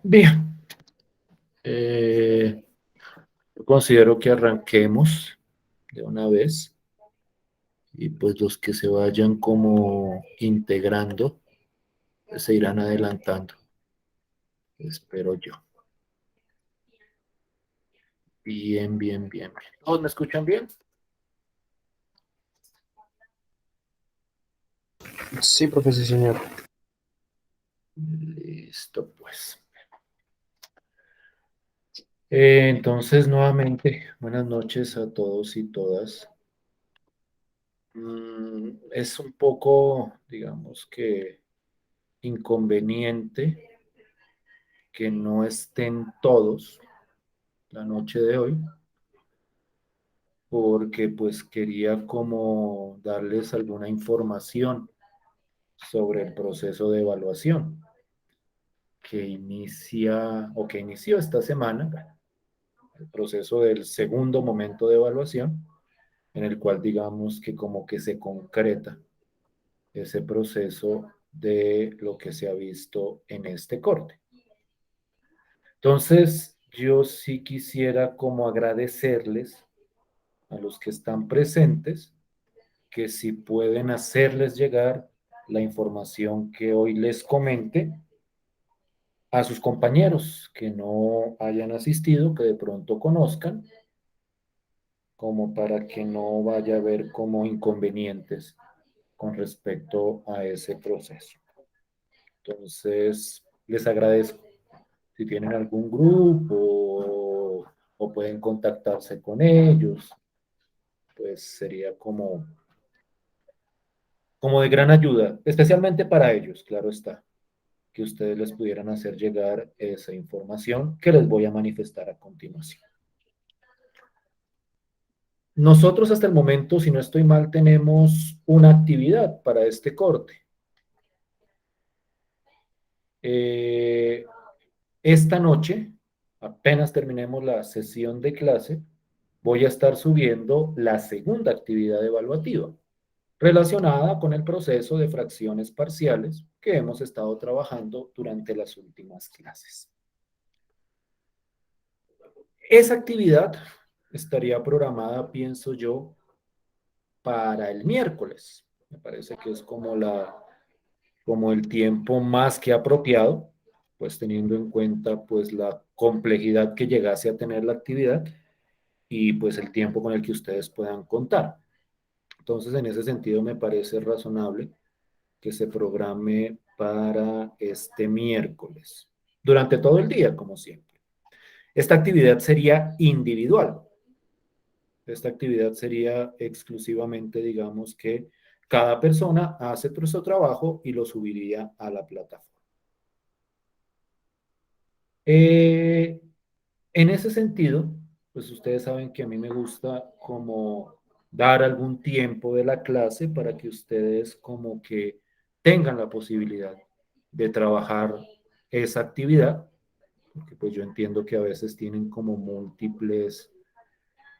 Bien, yo considero que arranquemos de una vez y pues los que se vayan como integrando pues, se irán adelantando, espero yo. Bien, bien, bien, bien. ¿Todos me escuchan bien? Sí, profe, sí, señor. Listo, pues. Entonces, nuevamente, buenas noches a todos y todas. Es un poco, digamos que, inconveniente que no estén todos la noche de hoy, porque pues quería como darles alguna información sobre el proceso de evaluación que inicia o que inició esta semana, el proceso del segundo momento de evaluación, en el cual digamos que como que se concreta ese proceso de lo que se ha visto en este corte. Entonces, yo sí quisiera como agradecerles a los que están presentes, que si pueden hacerles llegar la información que hoy les comente a sus compañeros que no hayan asistido, que de pronto conozcan, como para que no vaya a haber como inconvenientes con respecto a ese proceso. Entonces, les agradezco. Si tienen algún grupo o pueden contactarse con ellos, pues sería como de gran ayuda, especialmente para ellos, claro está, que ustedes les pudieran hacer llegar esa información que les voy a manifestar a continuación. Nosotros hasta el momento, si no estoy mal, tenemos una actividad para este corte. Eh, esta noche, apenas terminemos la sesión de clase, voy a estar subiendo la segunda actividad evaluativa relacionada con el proceso de fracciones parciales que hemos estado trabajando durante las últimas clases. Esa actividad estaría programada, pienso yo, para el miércoles. Me parece que es como el tiempo más que apropiado, pues teniendo en cuenta pues la complejidad que llegase a tener la actividad y pues el tiempo con el que ustedes puedan contar. Entonces, en ese sentido, me parece razonable que se programe para este miércoles, durante todo el día, como siempre. Esta actividad sería individual. Esta actividad sería exclusivamente, digamos que cada persona hace su trabajo y lo subiría a la plataforma. Eh, en ese sentido, pues ustedes saben que a mí me gusta como dar algún tiempo de la clase para que ustedes como que tengan la posibilidad de trabajar esa actividad, porque pues yo entiendo que a veces tienen como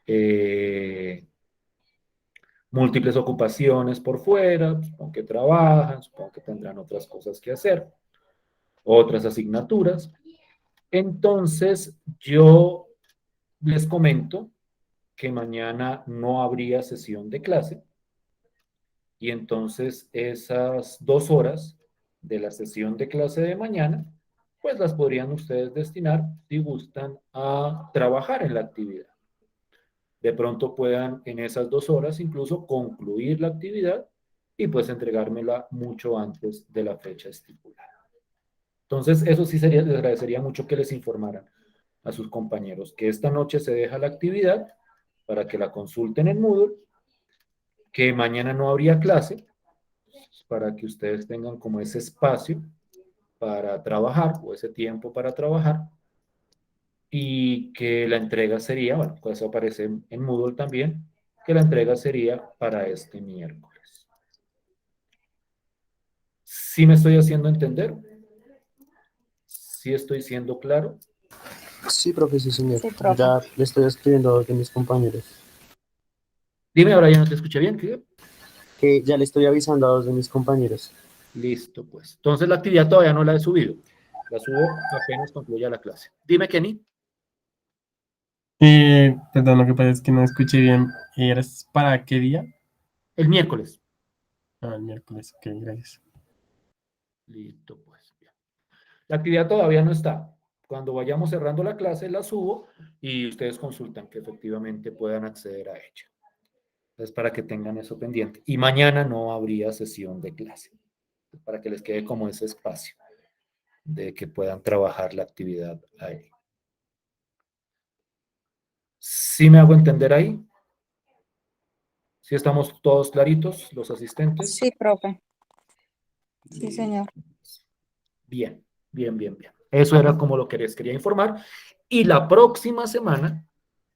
eh, múltiples ocupaciones por fuera, supongo que trabajan, supongo que tendrán otras cosas que hacer, otras asignaturas. Entonces, yo les comento que mañana no habría sesión de clase y entonces esas 2 horas de la sesión de clase de mañana, pues las podrían ustedes destinar, si gustan, a trabajar en la actividad. De pronto puedan en esas 2 horas incluso concluir la actividad y pues entregármela mucho antes de la fecha estipulada. Entonces, eso sí sería, les agradecería mucho que les informaran a sus compañeros que esta noche se deja la actividad para que la consulten en Moodle, que mañana no habría clase, para que ustedes tengan como ese espacio para trabajar o ese tiempo para trabajar y que la entrega sería, bueno, pues eso aparece en Moodle también, que la entrega sería para este miércoles. ¿Sí me estoy haciendo entender? ¿Sí estoy siendo claro? Sí, profe, sí, señor. Sí, Yo profe. ya le estoy escribiendo a dos de mis compañeros. Dime, ahora ya no te escuché bien, ¿qué? Que ya le estoy avisando a dos de mis compañeros. Listo, pues. Entonces la actividad todavía no la he subido. La subo apenas concluya la clase. Dime, Kenny. Perdón, lo que pasa es que no escuché bien. ¿Eres para qué día? El miércoles. Ah, el miércoles. Ok, gracias. Listo, pues. Bien. La actividad todavía no está. Cuando vayamos cerrando la clase, la subo y ustedes consultan que efectivamente puedan acceder a ella. Entonces, para que tengan eso pendiente. Y mañana no habría sesión de clase, para que les quede como ese espacio de que puedan trabajar la actividad ahí. ¿Sí me hago entender ahí? ¿Sí estamos todos claritos, los asistentes? Sí, profe. Sí, señor. Bien, bien, bien, bien. Eso era como lo que les quería informar. Y la próxima semana,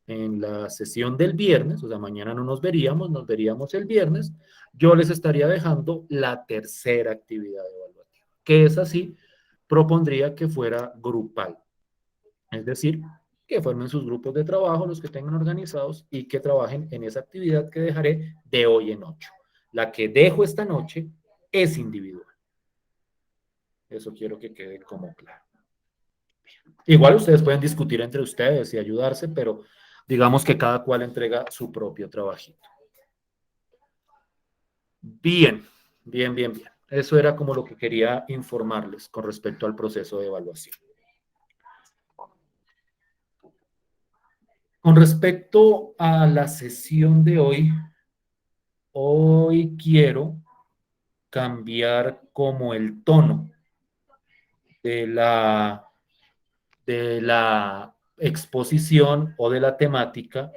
en la sesión del viernes, o sea, mañana no nos veríamos el viernes, yo les estaría dejando la tercera actividad evaluativa, que es así, propondría que fuera grupal. Es decir, que formen sus grupos de trabajo, los que tengan organizados, y que trabajen en esa actividad que dejaré de hoy en 8. La que dejo esta noche es individual. Eso quiero que quede como claro. Igual ustedes pueden discutir entre ustedes y ayudarse, pero digamos que cada cual entrega su propio trabajito. Bien, bien, bien, bien. Eso era como lo que quería informarles con respecto al proceso de evaluación. Con respecto a la sesión de hoy quiero cambiar como el tono de la exposición o de la temática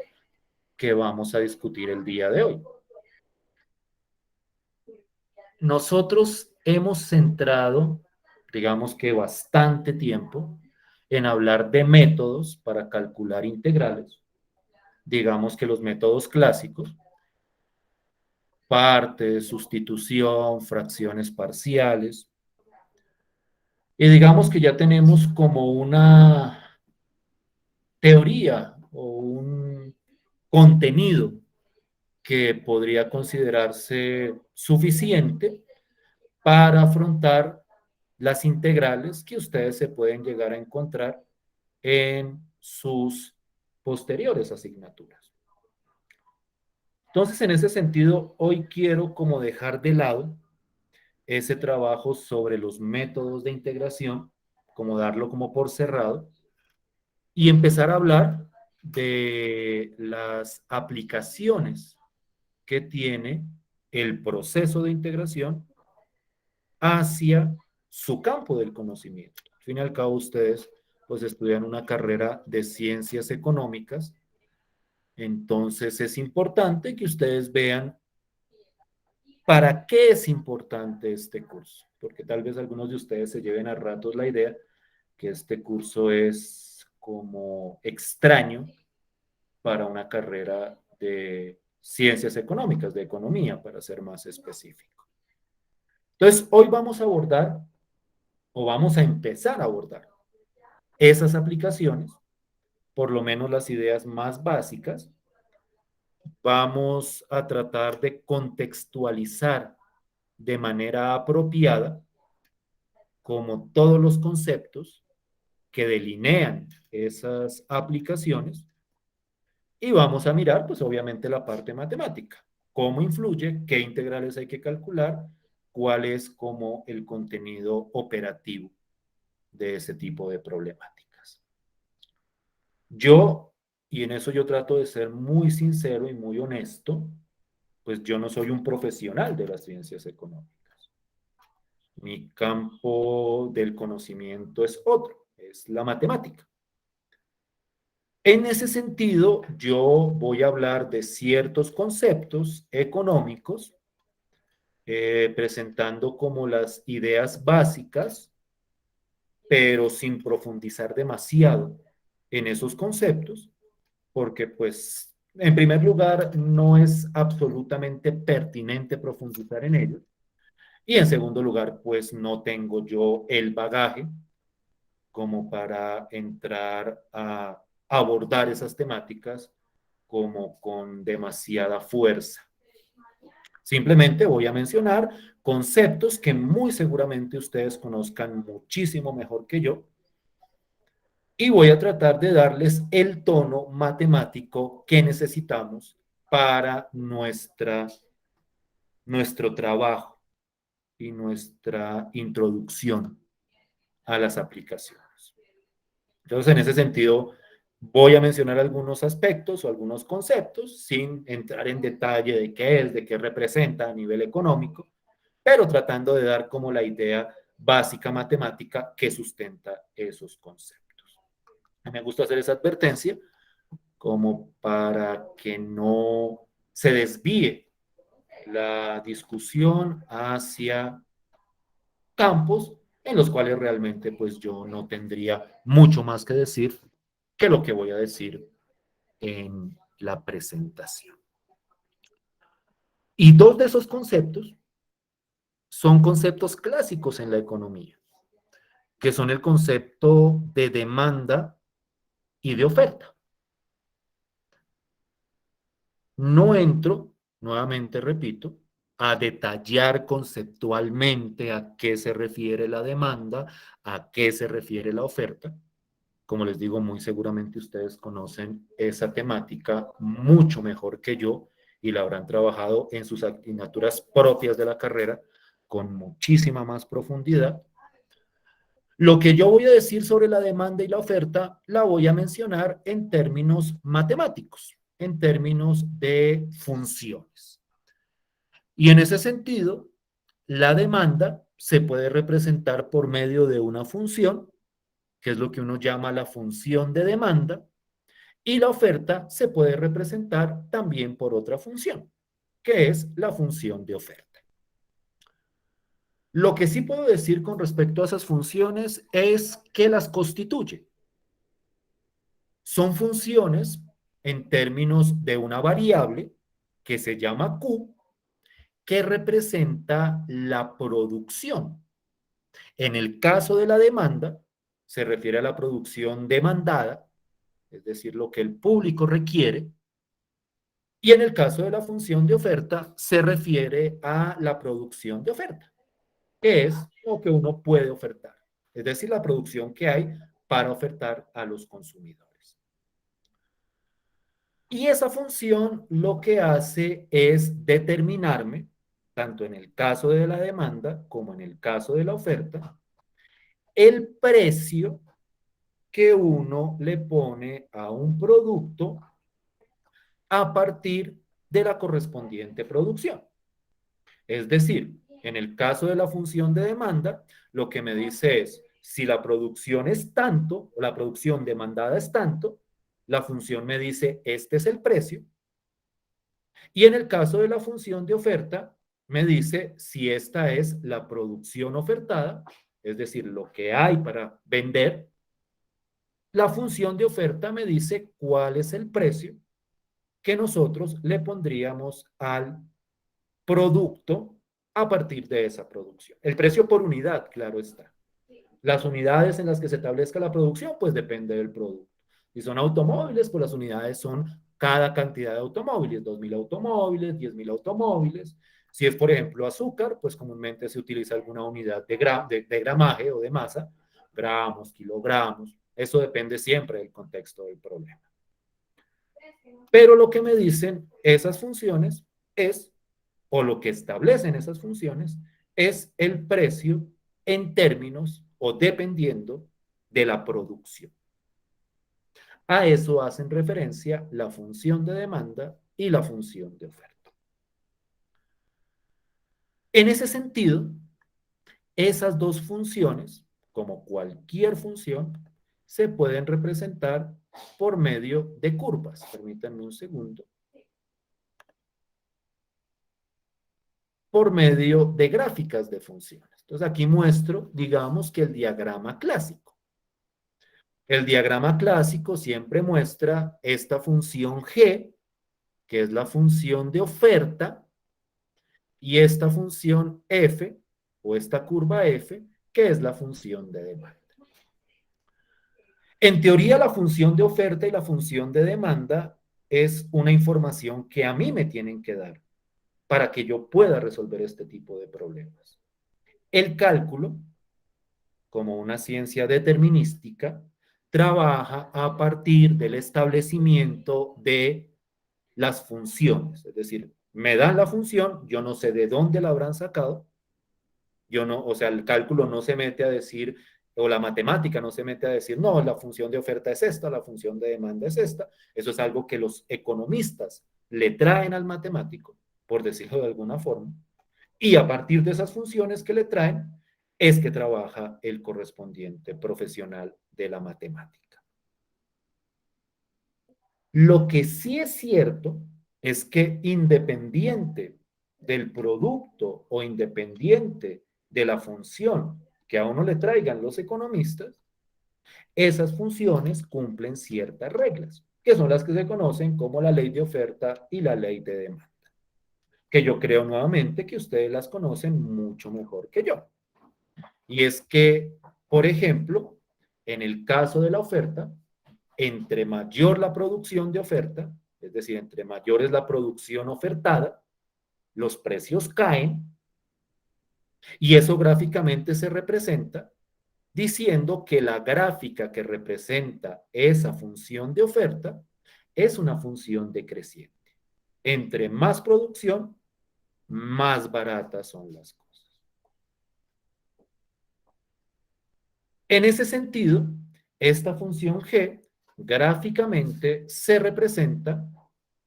que vamos a discutir el día de hoy. Nosotros hemos centrado, digamos que bastante tiempo, en hablar de métodos para calcular integrales, digamos que los métodos clásicos, partes, sustitución, fracciones parciales, y digamos que ya tenemos como una teoría o un contenido que podría considerarse suficiente para afrontar las integrales que ustedes se pueden llegar a encontrar en sus posteriores asignaturas. Entonces, en ese sentido, hoy quiero como dejar de lado ese trabajo sobre los métodos de integración, como darlo como por cerrado, y empezar a hablar de las aplicaciones que tiene el proceso de integración hacia su campo del conocimiento. Al fin y al cabo, ustedes pues estudian una carrera de ciencias económicas, entonces es importante que ustedes vean para qué es importante este curso, porque tal vez algunos de ustedes se lleven a ratos la idea que este curso es como extraño para una carrera de ciencias económicas, de economía, para ser más específico. Entonces, hoy vamos a abordar, o vamos a empezar a abordar, esas aplicaciones, por lo menos las ideas más básicas. Vamos a tratar de contextualizar de manera apropiada como todos los conceptos que delinean esas aplicaciones, y vamos a mirar, pues obviamente, la parte matemática. ¿Cómo influye? ¿Qué integrales hay que calcular? ¿Cuál es como el contenido operativo de ese tipo de problemáticas? Yo, y en eso yo trato de ser muy sincero y muy honesto, pues yo no soy un profesional de las ciencias económicas. Mi campo del conocimiento es otro, es la matemática. En ese sentido, yo voy a hablar de ciertos conceptos económicos, presentando como las ideas básicas, pero sin profundizar demasiado en esos conceptos, porque pues, en primer lugar, no es absolutamente pertinente profundizar en ellos, y en segundo lugar, pues no tengo yo el bagaje como para entrar a abordar esas temáticas como con demasiada fuerza. Simplemente voy a mencionar conceptos que muy seguramente ustedes conozcan muchísimo mejor que yo y voy a tratar de darles el tono matemático que necesitamos para nuestro trabajo y nuestra introducción a las aplicaciones. Entonces, en ese sentido, voy a mencionar algunos aspectos o algunos conceptos sin entrar en detalle de qué es, de qué representa a nivel económico, pero tratando de dar como la idea básica matemática que sustenta esos conceptos. Me gusta hacer esa advertencia como para que no se desvíe la discusión hacia campos en los cuales realmente pues yo no tendría mucho más que decir que lo que voy a decir en la presentación. Y dos de esos conceptos son conceptos clásicos en la economía, que son el concepto de demanda y de oferta. No entro, nuevamente repito, a detallar conceptualmente a qué se refiere la demanda, a qué se refiere la oferta. Como les digo, muy seguramente ustedes conocen esa temática mucho mejor que yo y la habrán trabajado en sus asignaturas propias de la carrera con muchísima más profundidad. Lo que yo voy a decir sobre la demanda y la oferta la voy a mencionar en términos matemáticos, en términos de funciones. Y en ese sentido, la demanda se puede representar por medio de una función, que es lo que uno llama la función de demanda, y la oferta se puede representar también por otra función, que es la función de oferta. Lo que sí puedo decir con respecto a esas funciones es que las constituye. Son funciones en términos de una variable que se llama Q, que representa la producción. En el caso de la demanda, se refiere a la producción demandada, es decir, lo que el público requiere, y en el caso de la función de oferta, se refiere a la producción de oferta, que es lo que uno puede ofertar, es decir, la producción que hay para ofertar a los consumidores. Y esa función lo que hace es determinarme, tanto en el caso de la demanda como en el caso de la oferta, el precio que uno le pone a un producto a partir de la correspondiente producción. Es decir, en el caso de la función de demanda, lo que me dice es, si la producción es tanto, o la producción demandada es tanto, la función me dice, este es el precio. Y en el caso de la función de oferta, me dice si esta es la producción ofertada, es decir, lo que hay para vender. La función de oferta me dice cuál es el precio que nosotros le pondríamos al producto a partir de esa producción. El precio por unidad, claro está. Las unidades en las que se establezca la producción, pues depende del producto. Si son automóviles, pues las unidades son cada cantidad de automóviles, 2.000 automóviles, 10.000 automóviles. Si es, por ejemplo, azúcar, pues comúnmente se utiliza alguna unidad de gramaje o de masa, gramos, kilogramos. Eso depende siempre del contexto del problema. Pero lo que me dicen esas funciones es, o lo que establecen esas funciones, es el precio en términos o dependiendo de la producción. A eso hacen referencia la función de demanda y la función de oferta. En ese sentido, esas dos funciones, como cualquier función, se pueden representar por medio de curvas. Permítanme un segundo. Por medio de gráficas de funciones. Entonces aquí muestro, digamos que el diagrama clásico. El diagrama clásico siempre muestra esta función G, que es la función de oferta, y esta función F, o esta curva F, que es la función de demanda. En teoría, la función de oferta y la función de demanda es una información que a mí me tienen que dar. para que yo pueda resolver este tipo de problemas. El cálculo, como una ciencia determinística, trabaja a partir del establecimiento de las funciones. Es decir, me dan la función, yo no sé de dónde la habrán sacado, yo no, o sea, el cálculo no se mete a decir, o la matemática no se mete a decir, no, la función de oferta es esta, la función de demanda es esta. Eso es algo que los economistas le traen al matemático, por decirlo de alguna forma, y a partir de esas funciones que le traen, es que trabaja el correspondiente profesional de la matemática. Lo que sí es cierto es que independiente del producto o independiente de la función que a uno le traigan los economistas, esas funciones cumplen ciertas reglas, que son las que se conocen como la ley de oferta y la ley de demanda, que yo creo nuevamente que ustedes las conocen mucho mejor que yo. Y es que, por ejemplo, en el caso de la oferta, entre mayor la producción de oferta, es decir, entre mayor es la producción ofertada, los precios caen y eso gráficamente se representa diciendo que la gráfica que representa esa función de oferta es una función decreciente. Entre más producción, más baratas son las cosas. En ese sentido, esta función G gráficamente se representa,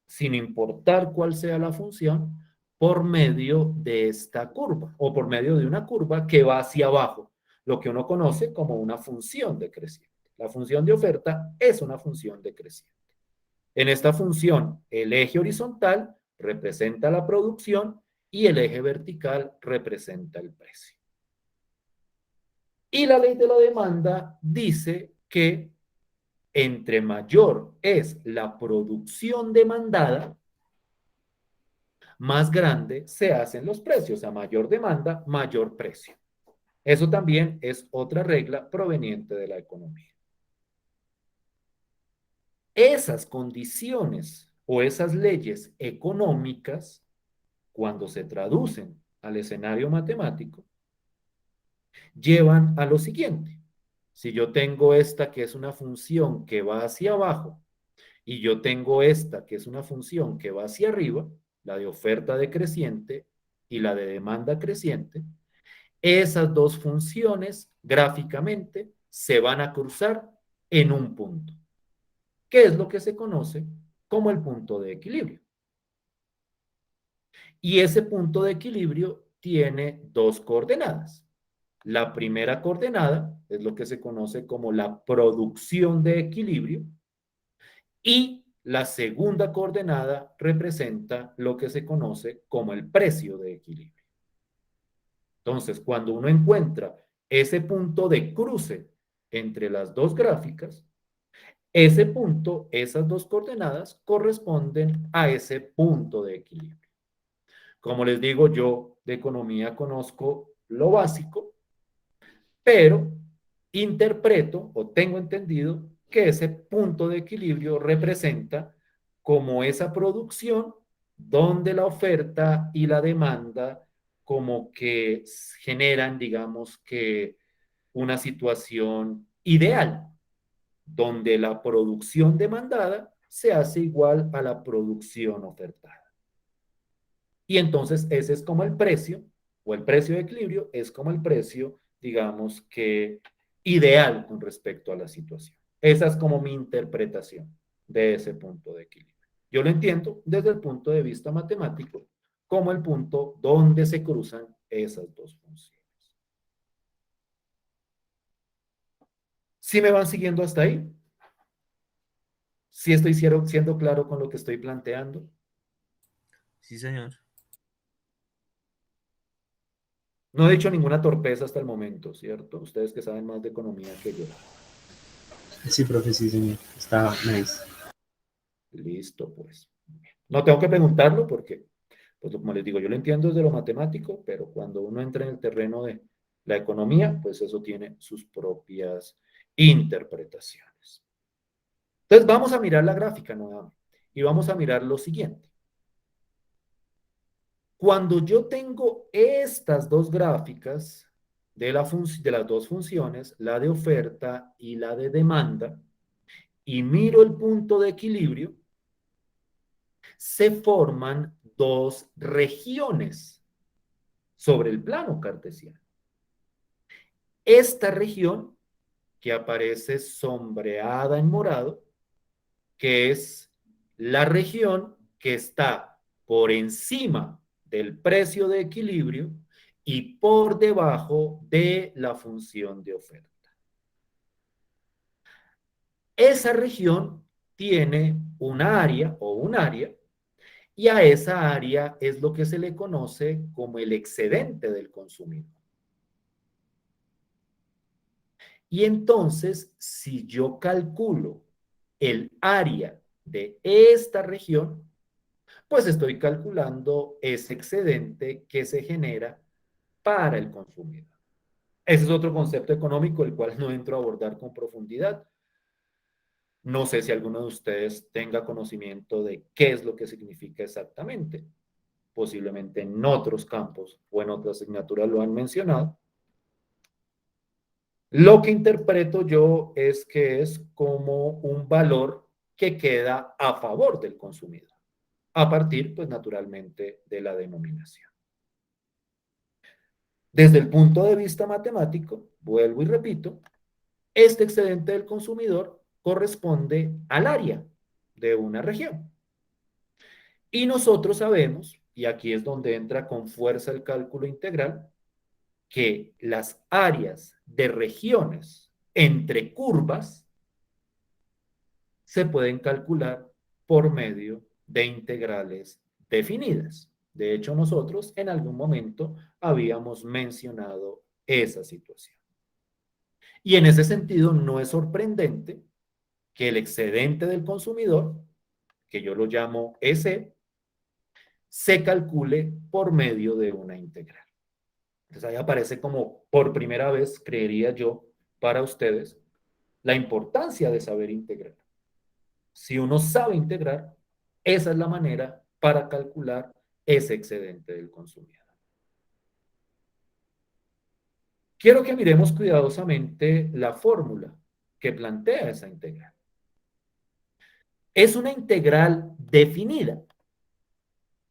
sin importar cuál sea la función, por medio de esta curva o por medio de una curva que va hacia abajo, lo que uno conoce como una función decreciente. La función de oferta es una función decreciente. En esta función, el eje horizontal representa la producción y el eje vertical representa el precio. Y la ley de la demanda dice que entre mayor es la producción demandada, más grande se hacen los precios. A mayor demanda, mayor precio. Eso también es otra regla proveniente de la economía. Esas condiciones o esas leyes económicas, cuando se traducen al escenario matemático, llevan a lo siguiente. Si yo tengo esta que es una función que va hacia abajo y yo tengo esta que es una función que va hacia arriba, la de oferta decreciente y la de demanda creciente, esas dos funciones gráficamente se van a cruzar en un punto, que es lo que se conoce como el punto de equilibrio. Y ese punto de equilibrio tiene dos coordenadas. La primera coordenada es lo que se conoce como la producción de equilibrio y la segunda coordenada representa lo que se conoce como el precio de equilibrio. Entonces, cuando uno encuentra ese punto de cruce entre las dos gráficas, ese punto, esas dos coordenadas corresponden a ese punto de equilibrio. Como les digo, yo de economía conozco lo básico, pero interpreto o tengo entendido que ese punto de equilibrio representa como esa producción donde la oferta y la demanda como que generan, digamos que, una situación ideal, donde la producción demandada se hace igual a la producción ofertada. Y entonces ese es como el precio, o el precio de equilibrio es como el precio, digamos que ideal con respecto a la situación. Esa es como mi interpretación de ese punto de equilibrio. Yo lo entiendo desde el punto de vista matemático como el punto donde se cruzan esas dos funciones. ¿Sí me van siguiendo hasta ahí? ¿Sí estoy siendo claro con lo que estoy planteando? Sí, señor. No he dicho ninguna torpeza hasta el momento, ¿cierto? Ustedes que saben más de economía que yo. Sí, profe, sí, señor. Está nice. Listo, pues. No tengo que preguntarlo porque, pues como les digo, yo lo entiendo desde lo matemático, pero cuando uno entra en el terreno de la economía, pues eso tiene sus propias interpretaciones. Entonces vamos a mirar la gráfica nuevamente y vamos a mirar lo siguiente. Cuando yo tengo estas dos gráficas de las dos funciones, la de oferta y la de demanda, y miro el punto de equilibrio, se forman dos regiones sobre el plano cartesiano. Esta región, que aparece sombreada en morado, que es la región que está por encima del precio de equilibrio y por debajo de la función de oferta. Esa región tiene una área o un área, y a esa área es lo que se le conoce como el excedente del consumidor. Y entonces, si yo calculo el área de esta región, pues estoy calculando ese excedente que se genera para el consumidor. Ese es otro concepto económico, el cual no entro a abordar con profundidad. No sé si alguno de ustedes tenga conocimiento de qué es lo que significa exactamente. Posiblemente en otros campos o en otras asignaturas lo han mencionado. Lo que interpreto yo es que es como un valor que queda a favor del consumidor, a partir, pues naturalmente, de la denominación. Desde el punto de vista matemático, vuelvo y repito, este excedente del consumidor corresponde al área de una región. Y nosotros sabemos, y aquí es donde entra con fuerza el cálculo integral, que las áreas de regiones entre curvas se pueden calcular por medio de integrales definidas. De hecho, nosotros en algún momento habíamos mencionado esa situación. Y en ese sentido, no es sorprendente que el excedente del consumidor, que yo lo llamo EC, se calcule por medio de una integral. Entonces ahí aparece como por primera vez, creería yo, para ustedes, la importancia de saber integrar. Si uno sabe integrar, esa es la manera para calcular ese excedente del consumidor. Quiero que miremos cuidadosamente la fórmula que plantea esa integral. Es una integral definida,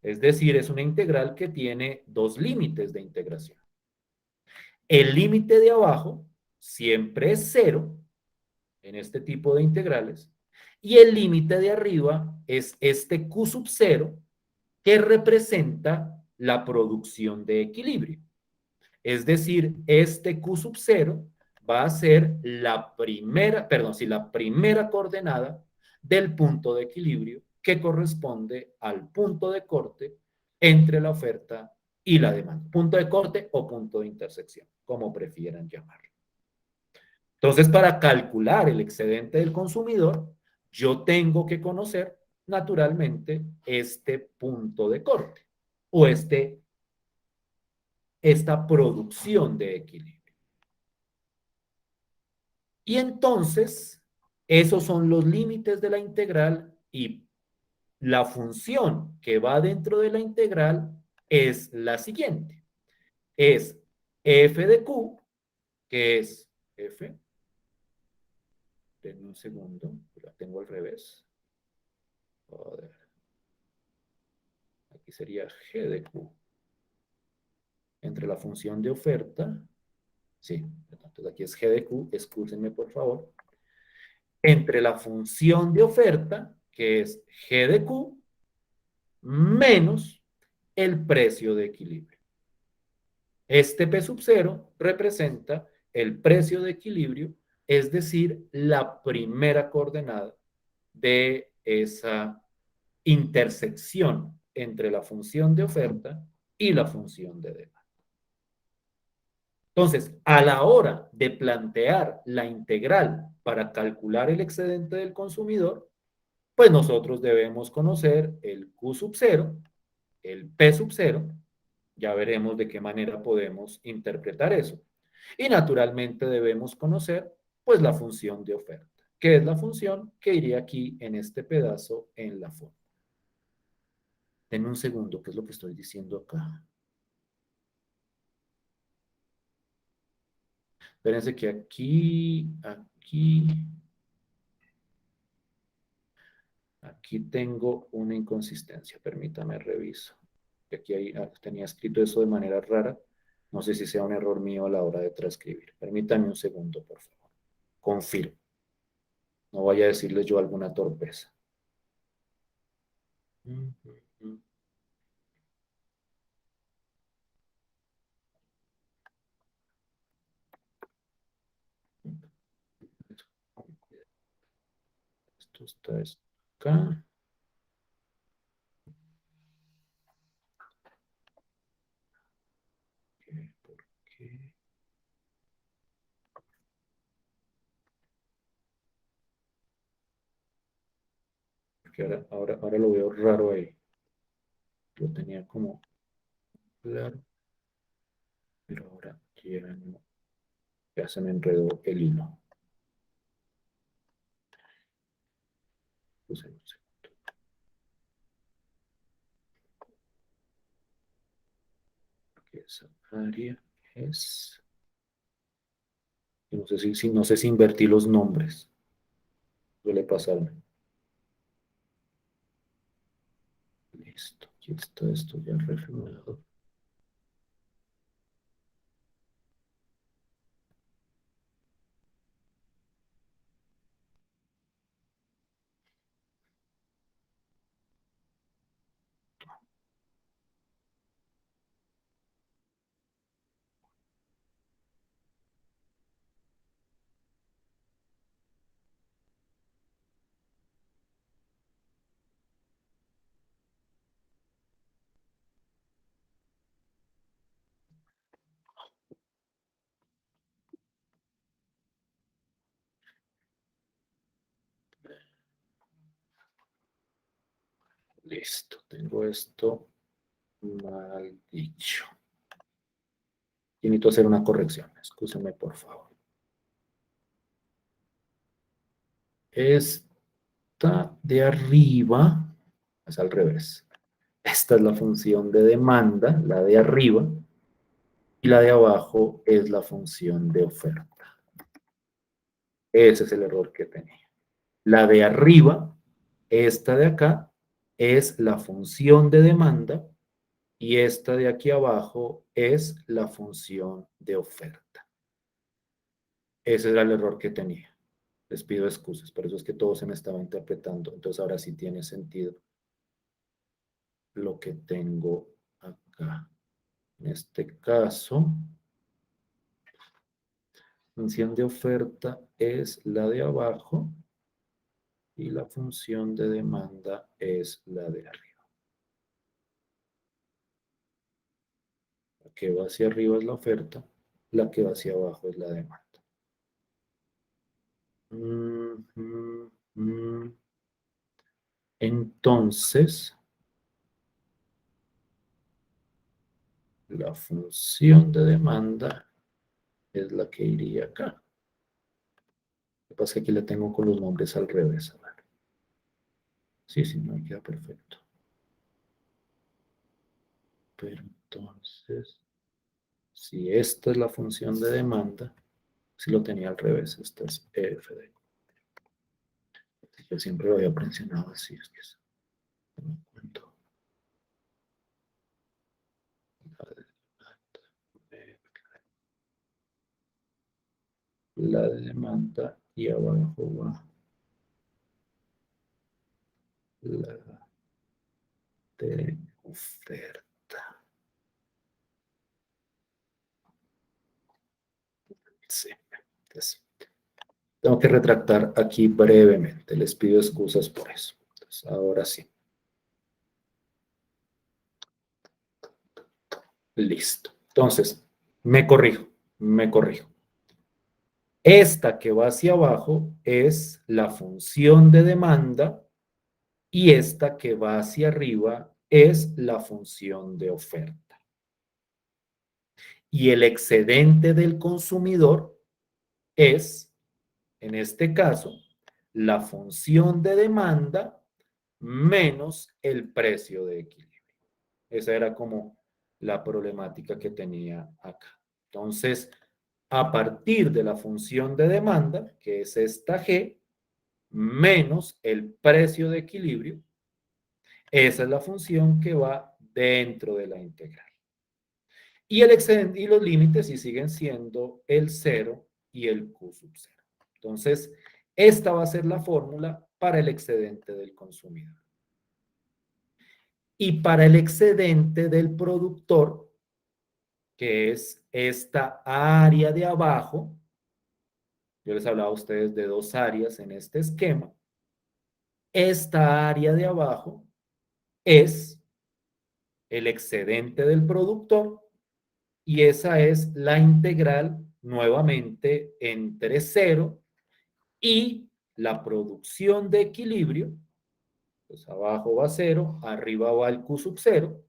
es decir, es una integral que tiene dos límites de integración. El límite de abajo siempre es 0 en este tipo de integrales, y el límite de arriba es este Q sub 0 que representa la producción de equilibrio. Es decir, este Q sub 0 va a ser la primera coordenada del punto de equilibrio que corresponde al punto de corte entre la oferta y la demanda. Punto de corte o punto de intersección, como prefieran llamarlo. Entonces, para calcular el excedente del consumidor, yo tengo que conocer naturalmente este punto de corte o esta producción de equilibrio. Y entonces, esos son los límites de la integral y la función que va dentro de la integral es la siguiente. Es f de q, que es f. Denme un segundo, la tengo al revés. Joder. Aquí sería g de q. Entre la función de oferta, sí, entonces aquí es g de q, excúsenme por favor. Entre la función de oferta, que es g de q, menos el precio de equilibrio. Este P sub 0 representa el precio de equilibrio, es decir, la primera coordenada de esa intersección entre la función de oferta y la función de demanda. Entonces, a la hora de plantear la integral para calcular el excedente del consumidor, pues nosotros debemos conocer el Q sub 0, el P sub 0, ya veremos de qué manera podemos interpretar eso. Y naturalmente debemos conocer, pues, la función de oferta, que es la función que iría aquí en este pedazo en la forma. Denme un segundo, ¿qué es lo que estoy diciendo acá? Espérense que aquí tengo una inconsistencia. Permítame reviso. Aquí tenía escrito eso de manera rara. No sé si sea un error mío a la hora de transcribir. Permítame un segundo, por favor. Confirmo. No vaya a decirles yo alguna torpeza. Esto está acá. ¿Por qué? Porque ahora lo veo raro ahí. Lo tenía como claro, pero ahora ya no. Ya se me enredó el hilo. Puse un segundo. Porque esa área es. No sé si invertí los nombres. Suele pasarme. Listo. Aquí está esto ya refinado. Listo. Tengo esto mal dicho. Y necesito hacer una corrección. Escúchame, por favor. Esta de arriba es al revés. Esta es la función de demanda, la de arriba, y la de abajo es la función de oferta. Ese es el error que tenía. La de arriba, esta de acá, es la función de demanda y esta de aquí abajo es la función de oferta. Ese era el error que tenía. Les pido excusas, por eso es que todo se me estaba interpretando. Entonces ahora sí tiene sentido lo que tengo acá. En este caso, función de oferta es la de abajo y la función de demanda es la de arriba. La que va hacia arriba es la oferta, la que va hacia abajo es la demanda. Entonces, la función de demanda es la que iría acá. Lo que pasa es que aquí le tengo con los nombres al revés. A ver. Sí, no, queda perfecto. Pero entonces, si esta es la función de demanda, si lo tenía al revés, esta es f de. Yo siempre lo había mencionado así, es que no me cuento. La de demanda y abajo va la de oferta. Sí, entonces, tengo que retractar aquí brevemente. Les pido excusas por eso. Entonces, ahora sí. Listo. Entonces, me corrijo. Esta que va hacia abajo es la función de demanda y esta que va hacia arriba es la función de oferta. Y el excedente del consumidor es, en este caso, la función de demanda menos el precio de equilibrio. Esa era como la problemática que tenía acá. Entonces, a partir de la función de demanda, que es esta G, menos el precio de equilibrio, esa es la función que va dentro de la integral. Y el excedente y los límites sí siguen siendo el 0 y el Q sub 0. Entonces, esta va a ser la fórmula para el excedente del consumidor. Y para el excedente del productor, que es esta área de abajo, yo les hablaba a ustedes de dos áreas en este esquema. Esta área de abajo es el excedente del productor y esa es la integral nuevamente entre 0 y la producción de equilibrio. Pues abajo va 0, arriba va el Q sub 0.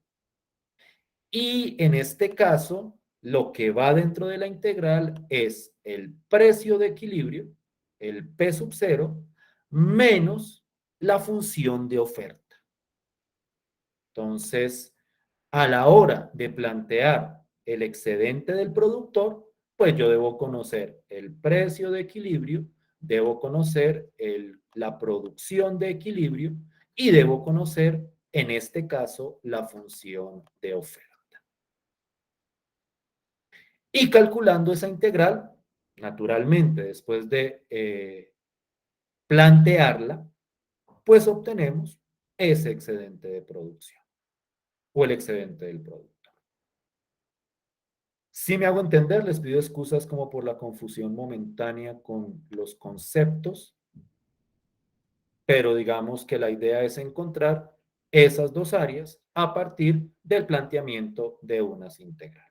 Y en este caso, lo que va dentro de la integral es el precio de equilibrio, el P sub 0, menos la función de oferta. Entonces, a la hora de plantear el excedente del productor, pues yo debo conocer el precio de equilibrio, debo conocer la producción de equilibrio y debo conocer, en este caso, la función de oferta. Y calculando esa integral, naturalmente, después de plantearla, pues obtenemos ese excedente de producción o el excedente del producto. Si me hago entender, les pido excusas como por la confusión momentánea con los conceptos, pero digamos que la idea es encontrar esas dos áreas a partir del planteamiento de unas integrales.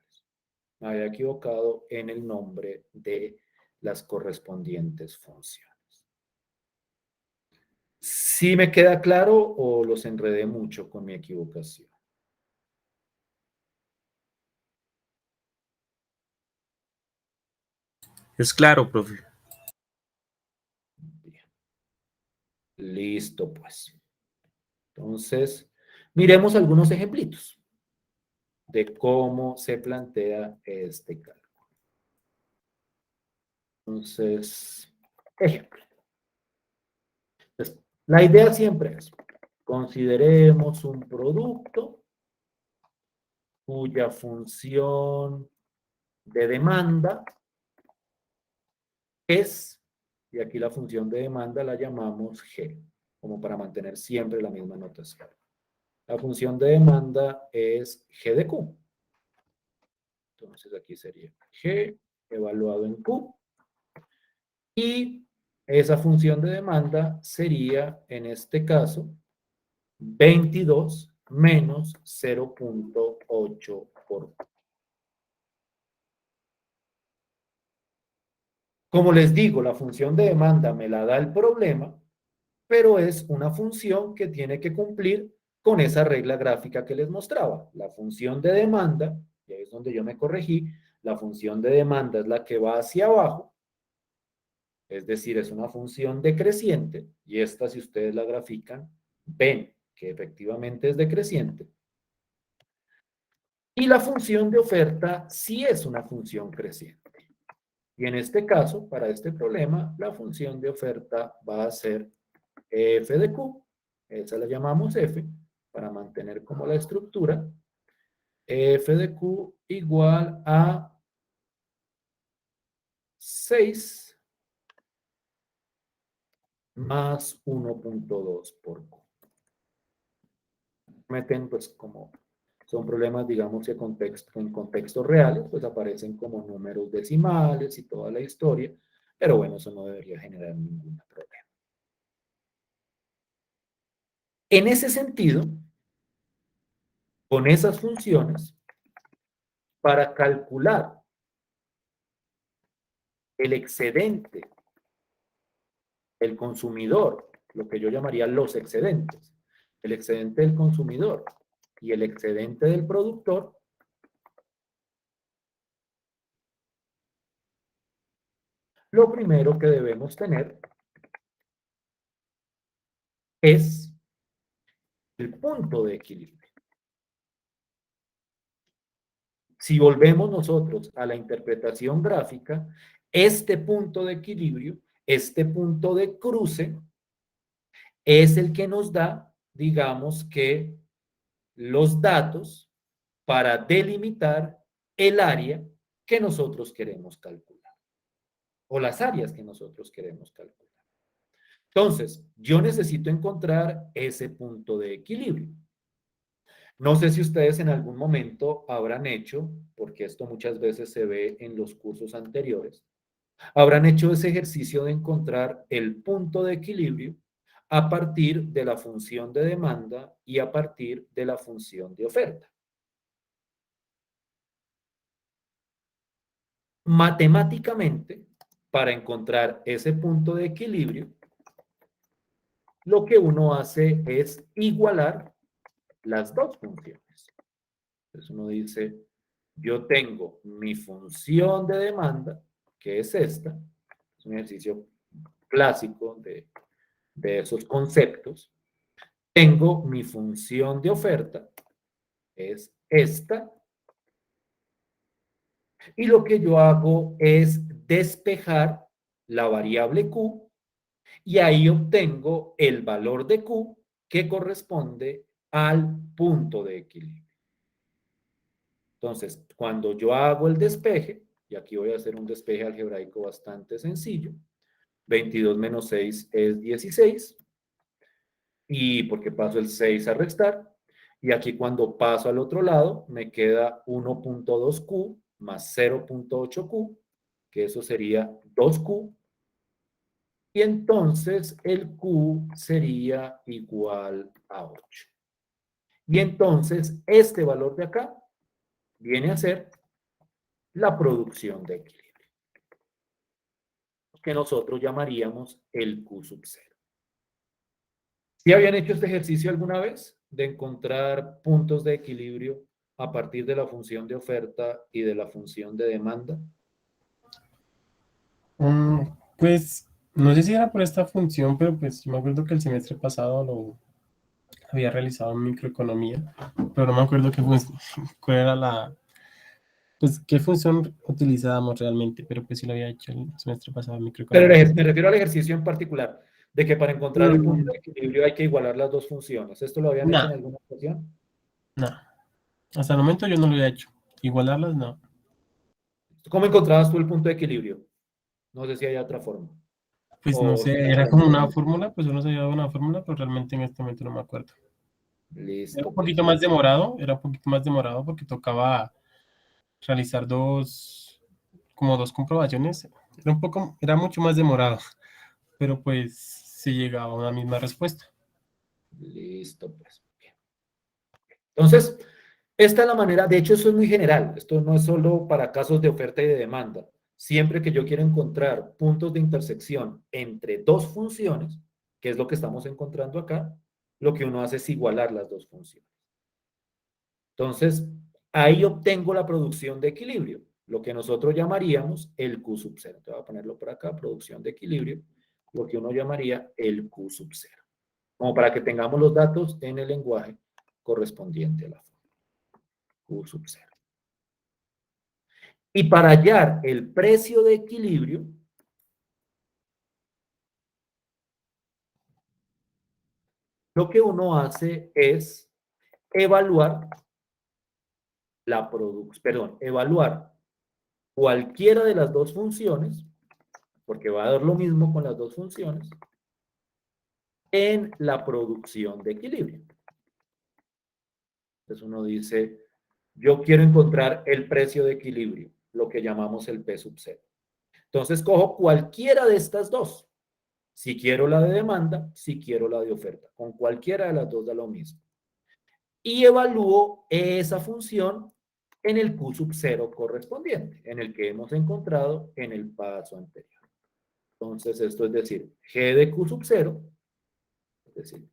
Me había equivocado en el nombre de las correspondientes funciones. ¿Sí me queda claro o los enredé mucho con mi equivocación? Es claro, profe. Bien. Listo, pues. Entonces, miremos algunos ejemplitos de cómo se plantea este cálculo. Entonces, ejemplo. Entonces, la idea siempre es, consideremos un producto cuya función de demanda es, y aquí la función de demanda la llamamos G, como para mantener siempre la misma notación. La función de demanda es G de Q. Entonces aquí sería G evaluado en Q. Y esa función de demanda sería, en este caso, 22 menos 0.8 por Q. Como les digo, la función de demanda me la da el problema, pero es una función que tiene que cumplir con esa regla gráfica que les mostraba. La función de demanda, y ahí es donde yo me corregí, la función de demanda es la que va hacia abajo, es decir, es una función decreciente, y esta, si ustedes la grafican, ven que efectivamente es decreciente. Y la función de oferta sí es una función creciente. Y en este caso, para este problema, la función de oferta va a ser f de q, esa la llamamos f, para mantener como la estructura, f de q igual a 6 más 1.2 por q. Meten pues como son problemas, digamos, que en contextos reales, pues aparecen como números decimales y toda la historia, pero bueno, eso no debería generar ningún problema. En ese sentido, con esas funciones, para calcular el excedente del consumidor, lo que yo llamaría los excedentes, el excedente del consumidor y el excedente del productor, lo primero que debemos tener es el punto de equilibrio. si volvemos nosotros a la interpretación gráfica, este punto de equilibrio, este punto de cruce, es el que nos da, digamos que, los datos para delimitar el área que nosotros queremos calcular, o las áreas que nosotros queremos calcular. Entonces, yo necesito encontrar ese punto de equilibrio. No sé si ustedes en algún momento habrán hecho, porque esto muchas veces se ve en los cursos anteriores, habrán hecho ese ejercicio de encontrar el punto de equilibrio a partir de la función de demanda y a partir de la función de oferta. Matemáticamente, para encontrar ese punto de equilibrio, lo que uno hace es igualar las dos funciones. Entonces uno dice, yo tengo mi función de demanda, que es esta, es un ejercicio clásico de esos conceptos. Tengo mi función de oferta, es esta, y lo que yo hago es despejar la variable Q, y ahí obtengo el valor de Q que corresponde al punto de equilibrio. Entonces, cuando yo hago el despeje, y aquí voy a hacer un despeje algebraico bastante sencillo, 22 menos 6 es 16, y porque paso el 6 a restar, y aquí cuando paso al otro lado, me queda 1.2Q más 0.8Q, que eso sería 2Q, y entonces el Q sería igual a 8. Y entonces este valor de acá viene a ser la producción de equilibrio, que nosotros llamaríamos el Q sub 0. ¿Sí habían hecho este ejercicio alguna vez de encontrar puntos de equilibrio a partir de la función de oferta y de la función de demanda? Pues no sé si era por esta función, pero pues yo me acuerdo que el semestre pasado lo había realizado en microeconomía, pero no me acuerdo cuál era pues qué función utilizábamos realmente, pero pues sí lo había hecho el semestre pasado en Pero microeconomía. me refiero al ejercicio en particular, de que para encontrar el punto Mm, de equilibrio hay que igualar las dos funciones. ¿Esto lo habían hecho No, en alguna ocasión? no, hasta el momento yo no lo había hecho. Igualarlas, no. ¿Cómo encontrabas tú el punto de equilibrio? No sé si hay otra forma. Pues no O sé, si era como una fórmula, pues uno se llevaba una fórmula, pero realmente en este momento no me acuerdo. Era listo, un pues. poquito más demorado, porque tocaba realizar como dos comprobaciones. Era mucho más demorado, pero pues se llegaba a una misma respuesta. Listo, pues. Bien. Entonces, esta es la manera, de hecho, eso es muy general. Esto no es solo para casos de oferta y de demanda. Siempre que yo quiero encontrar puntos de intersección entre dos funciones, que es lo que estamos encontrando acá, lo que uno hace es igualar las dos funciones. Entonces, ahí obtengo la producción de equilibrio, lo que nosotros llamaríamos el Q sub 0. Te voy a ponerlo por acá, producción de equilibrio, lo que uno llamaría el Q sub 0. Como para que tengamos los datos en el lenguaje correspondiente a la forma. Q sub 0. Y para hallar el precio de equilibrio, lo que uno hace es evaluar evaluar cualquiera de las dos funciones, porque va a dar lo mismo con las dos funciones, en la producción de equilibrio. Entonces uno dice, yo quiero encontrar el precio de equilibrio, lo que llamamos el P sub 0. Entonces cojo cualquiera de estas dos. Si quiero la de demanda, si quiero la de oferta. Con cualquiera de las dos da lo mismo. Y evalúo esa función en el Q sub 0 correspondiente, en el que hemos encontrado en el paso anterior. Entonces esto es decir, G de Q sub 0, es decir,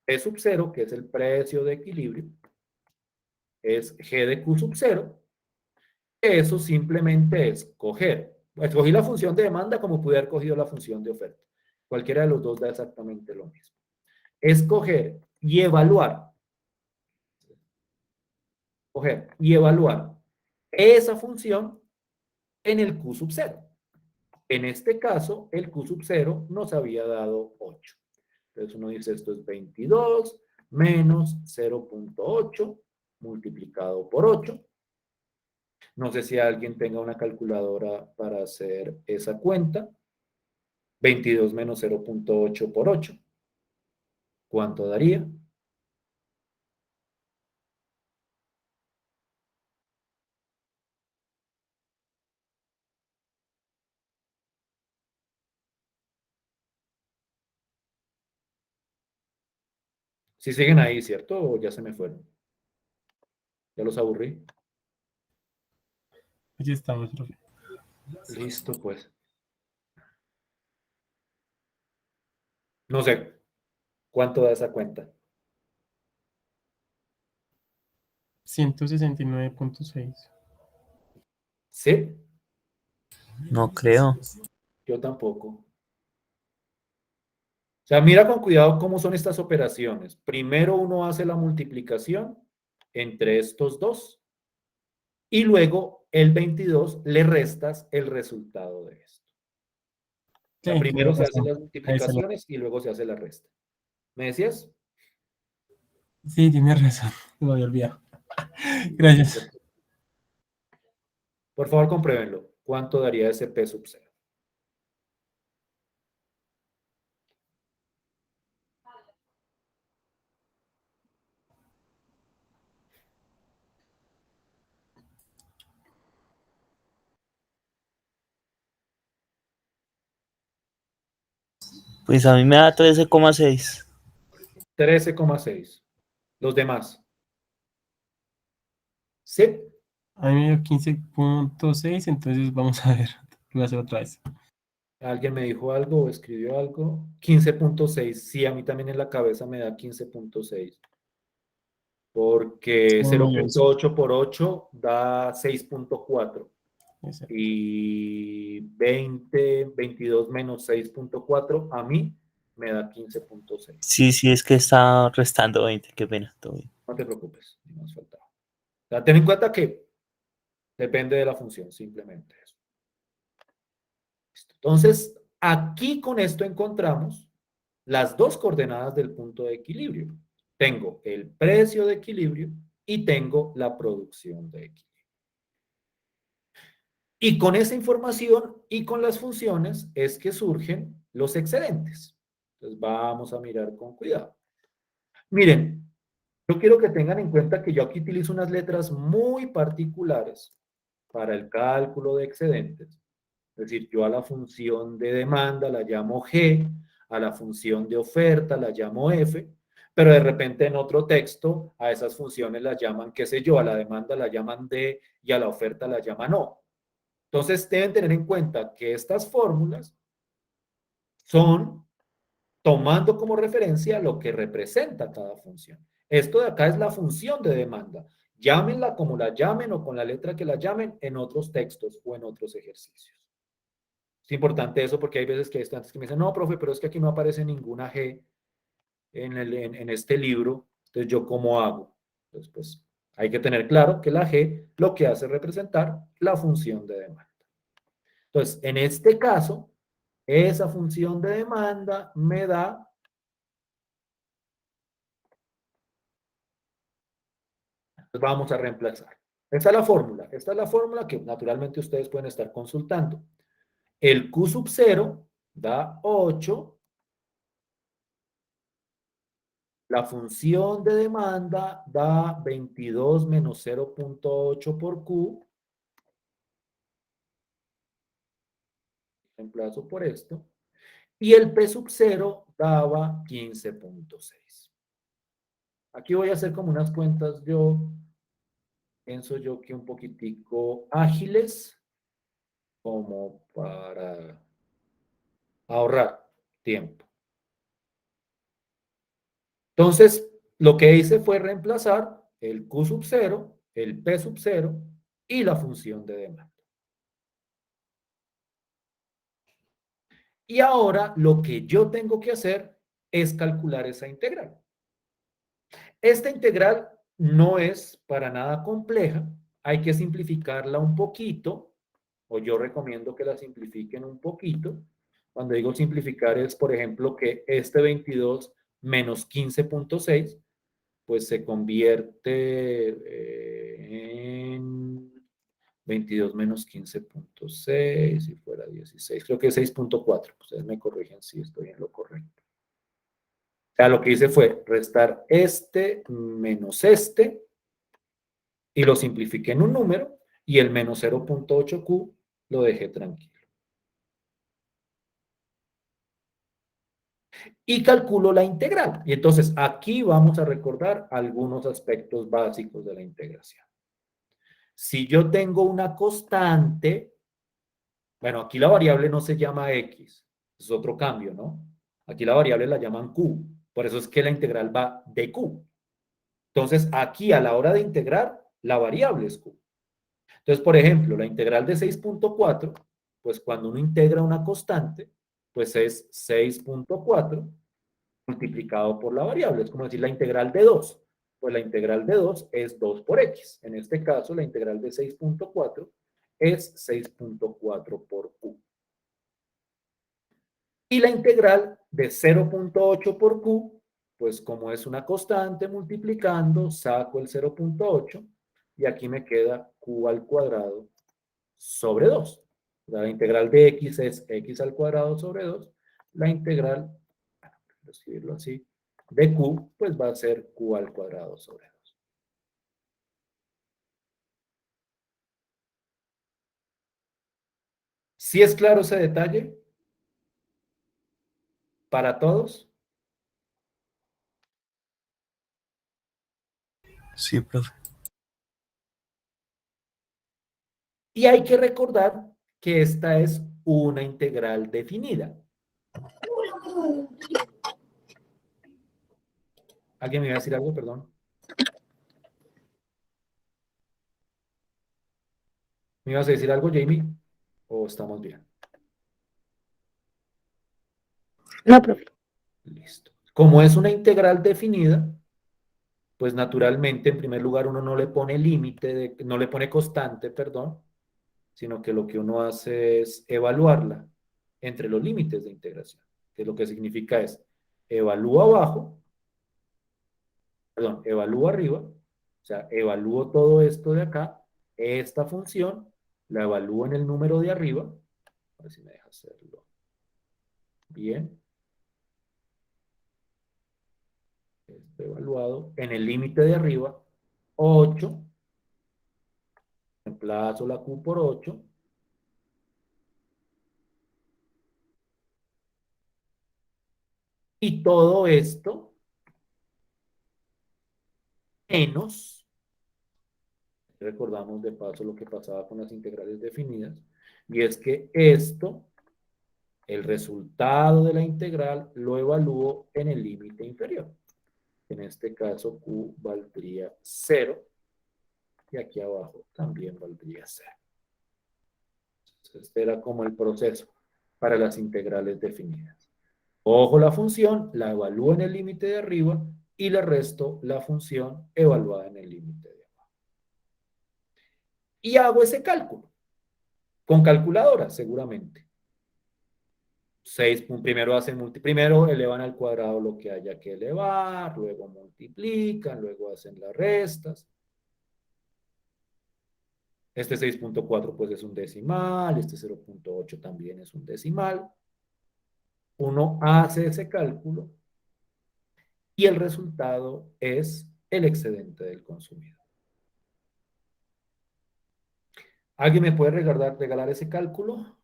P sub 0, que es el precio de equilibrio, es G de Q sub 0. Eso simplemente es coger. Escogí la función de demanda como pude haber cogido la función de oferta. Cualquiera de los dos da exactamente lo mismo. Escoger y evaluar. Coger y evaluar esa función en el Q sub 0. En este caso, el Q sub 0 nos había dado 8. Entonces uno dice esto es 22 menos 0.8 multiplicado por 8. No sé si alguien tenga una calculadora para hacer esa cuenta. 22 menos 0.8 por 8. ¿Cuánto daría? Si siguen ahí, ¿cierto? ¿O ya se me fueron? ¿Ya los aburrí? Aquí estamos, profe. Listo, pues. No sé, ¿cuánto da esa cuenta? 169.6. ¿Sí? No creo. Yo tampoco. O sea, mira con cuidado cómo son estas operaciones. Primero uno hace la multiplicación entre estos dos y luego el 22 le restas el resultado de esto. O sea, Sí, tiene primero se hacen razón. las Ahí se multiplicaciones y luego se hace la resta. ¿Me decías? Sí, tiene razón. Me había olvidado. Gracias. Por favor, compruébenlo. ¿Cuánto daría ese P sub 0? Pues a mí me da 13,6. 13,6. Los demás. ¿Sí? A mí me dio 15.6, entonces vamos a ver. Lo voy a hacer otra vez. ¿Alguien me dijo algo o escribió algo? 15.6. Sí, a mí también en la cabeza me da 15.6. Porque Sí, me dio eso. 0.8 por 8 da 6.4. Ese. Y 20, 22 menos 6.4 a mí me da 15.6. Sí, sí, es que está restando 20. Qué pena. Todo bien. No te preocupes, no nos faltaba. O sea, ten en cuenta que depende de la función, simplemente eso. Entonces, aquí con esto encontramos las dos coordenadas del punto de equilibrio. Tengo el precio de equilibrio y tengo la producción de equilibrio. Y con esa información y con las funciones es que surgen los excedentes. Entonces vamos a mirar con cuidado. Miren, yo quiero que tengan en cuenta que yo aquí utilizo unas letras muy particulares para el cálculo de excedentes. Es decir, yo a la función de demanda la llamo G, a la función de oferta la llamo F, pero de repente en otro texto a esas funciones las llaman, qué sé yo, a la demanda la llaman D y a la oferta la llaman O. Entonces deben tener en cuenta que estas fórmulas son tomando como referencia lo que representa cada función. Esto de acá es la función de demanda. Llámenla como la llamen o con la letra que la llamen en otros textos o en otros ejercicios. Es importante eso porque hay veces que hay estudiantes que me dicen, no, profe, pero es que aquí no aparece ninguna G en este libro, entonces ¿yo cómo hago? Entonces, pues hay que tener claro que la G lo que hace es representar la función de demanda. Entonces, en este caso, esa función de demanda me da vamos a reemplazar. Esta es la fórmula. Esta es la fórmula que naturalmente ustedes pueden estar consultando. El Q sub 0 da 8. La función de demanda da 22 menos 0.8 por Q. Reemplazo por esto. Y el P sub 0 daba 15.6. Aquí voy a hacer como unas cuentas yo, pienso yo que un poquitico ágiles, como para ahorrar tiempo. Entonces, lo que hice fue reemplazar el Q sub 0, el P sub 0 y la función de demanda. Y ahora lo que yo tengo que hacer es calcular esa integral. Esta integral no es para nada compleja, hay que simplificarla un poquito, o yo recomiendo que la simplifiquen un poquito. Cuando digo simplificar es, por ejemplo, que este 22 menos 15.6, pues se convierte en 22 menos 15.6, si fuera 16, creo que es 6.4. Ustedes me corrigen si estoy en lo correcto. O sea, lo que hice fue restar este menos este y lo simplifiqué en un número y el menos 0.8Q lo dejé tranquilo. Y calculo la integral. Y entonces aquí vamos a recordar algunos aspectos básicos de la integración. Si yo tengo una constante, bueno, aquí la variable no se llama X, es otro cambio, ¿no? Aquí la variable la llaman Q, por eso es que la integral va de Q. Entonces, aquí a la hora de integrar, la variable es Q. Entonces, por ejemplo, la integral de 6.4, pues cuando uno integra una constante, pues es 6.4 multiplicado por la variable. Es como decir la integral de 2. Pues la integral de 2 es 2 por x. En este caso, la integral de 6.4 es 6.4 por q. Y la integral de 0.8 por q, pues como es una constante multiplicando, saco el 0.8 y aquí me queda q al cuadrado sobre 2. La integral de x es x al cuadrado sobre 2. La integral, voy a escribirlo así, de q, pues va a ser q al cuadrado sobre 2. ¿Sí es claro ese detalle? ¿Para todos? Sí, profe. Y hay que recordar que esta es una integral definida. ¿Alguien me iba a decir algo? Perdón. ¿Me ibas a decir algo, Jamie? ¿O estamos bien? No, profe. Listo. Como es una integral definida, pues naturalmente, en primer lugar, uno no le pone límite, no le pone constante, perdón, sino que lo que uno hace es evaluarla entre los límites de integración, que lo que significa es evalúo abajo, perdón, evalúo arriba, o sea, evalúo todo esto de acá, esta función, la evalúo en el número de arriba, a ver si me deja hacerlo bien, esto evaluado, en el límite de arriba, 8, reemplazo la Q por 8, y todo esto menos, recordamos de paso lo que pasaba con las integrales definidas, y es que esto, el resultado de la integral, lo evalúo en el límite inferior. En este caso, Q valdría 0, y aquí abajo también valdría 0. Entonces, este era como el proceso para las integrales definidas. Ojo la función, la evalúo en el límite de arriba y le resto la función evaluada en el límite de abajo. Y hago ese cálculo con calculadora, seguramente. 6, primero elevan al cuadrado lo que haya que elevar, luego multiplican, luego hacen las restas. Este 6.4 pues es un decimal, este 0.8 también es un decimal. Uno hace ese cálculo y el resultado es el excedente del consumidor. ¿Alguien me puede regalar ese cálculo?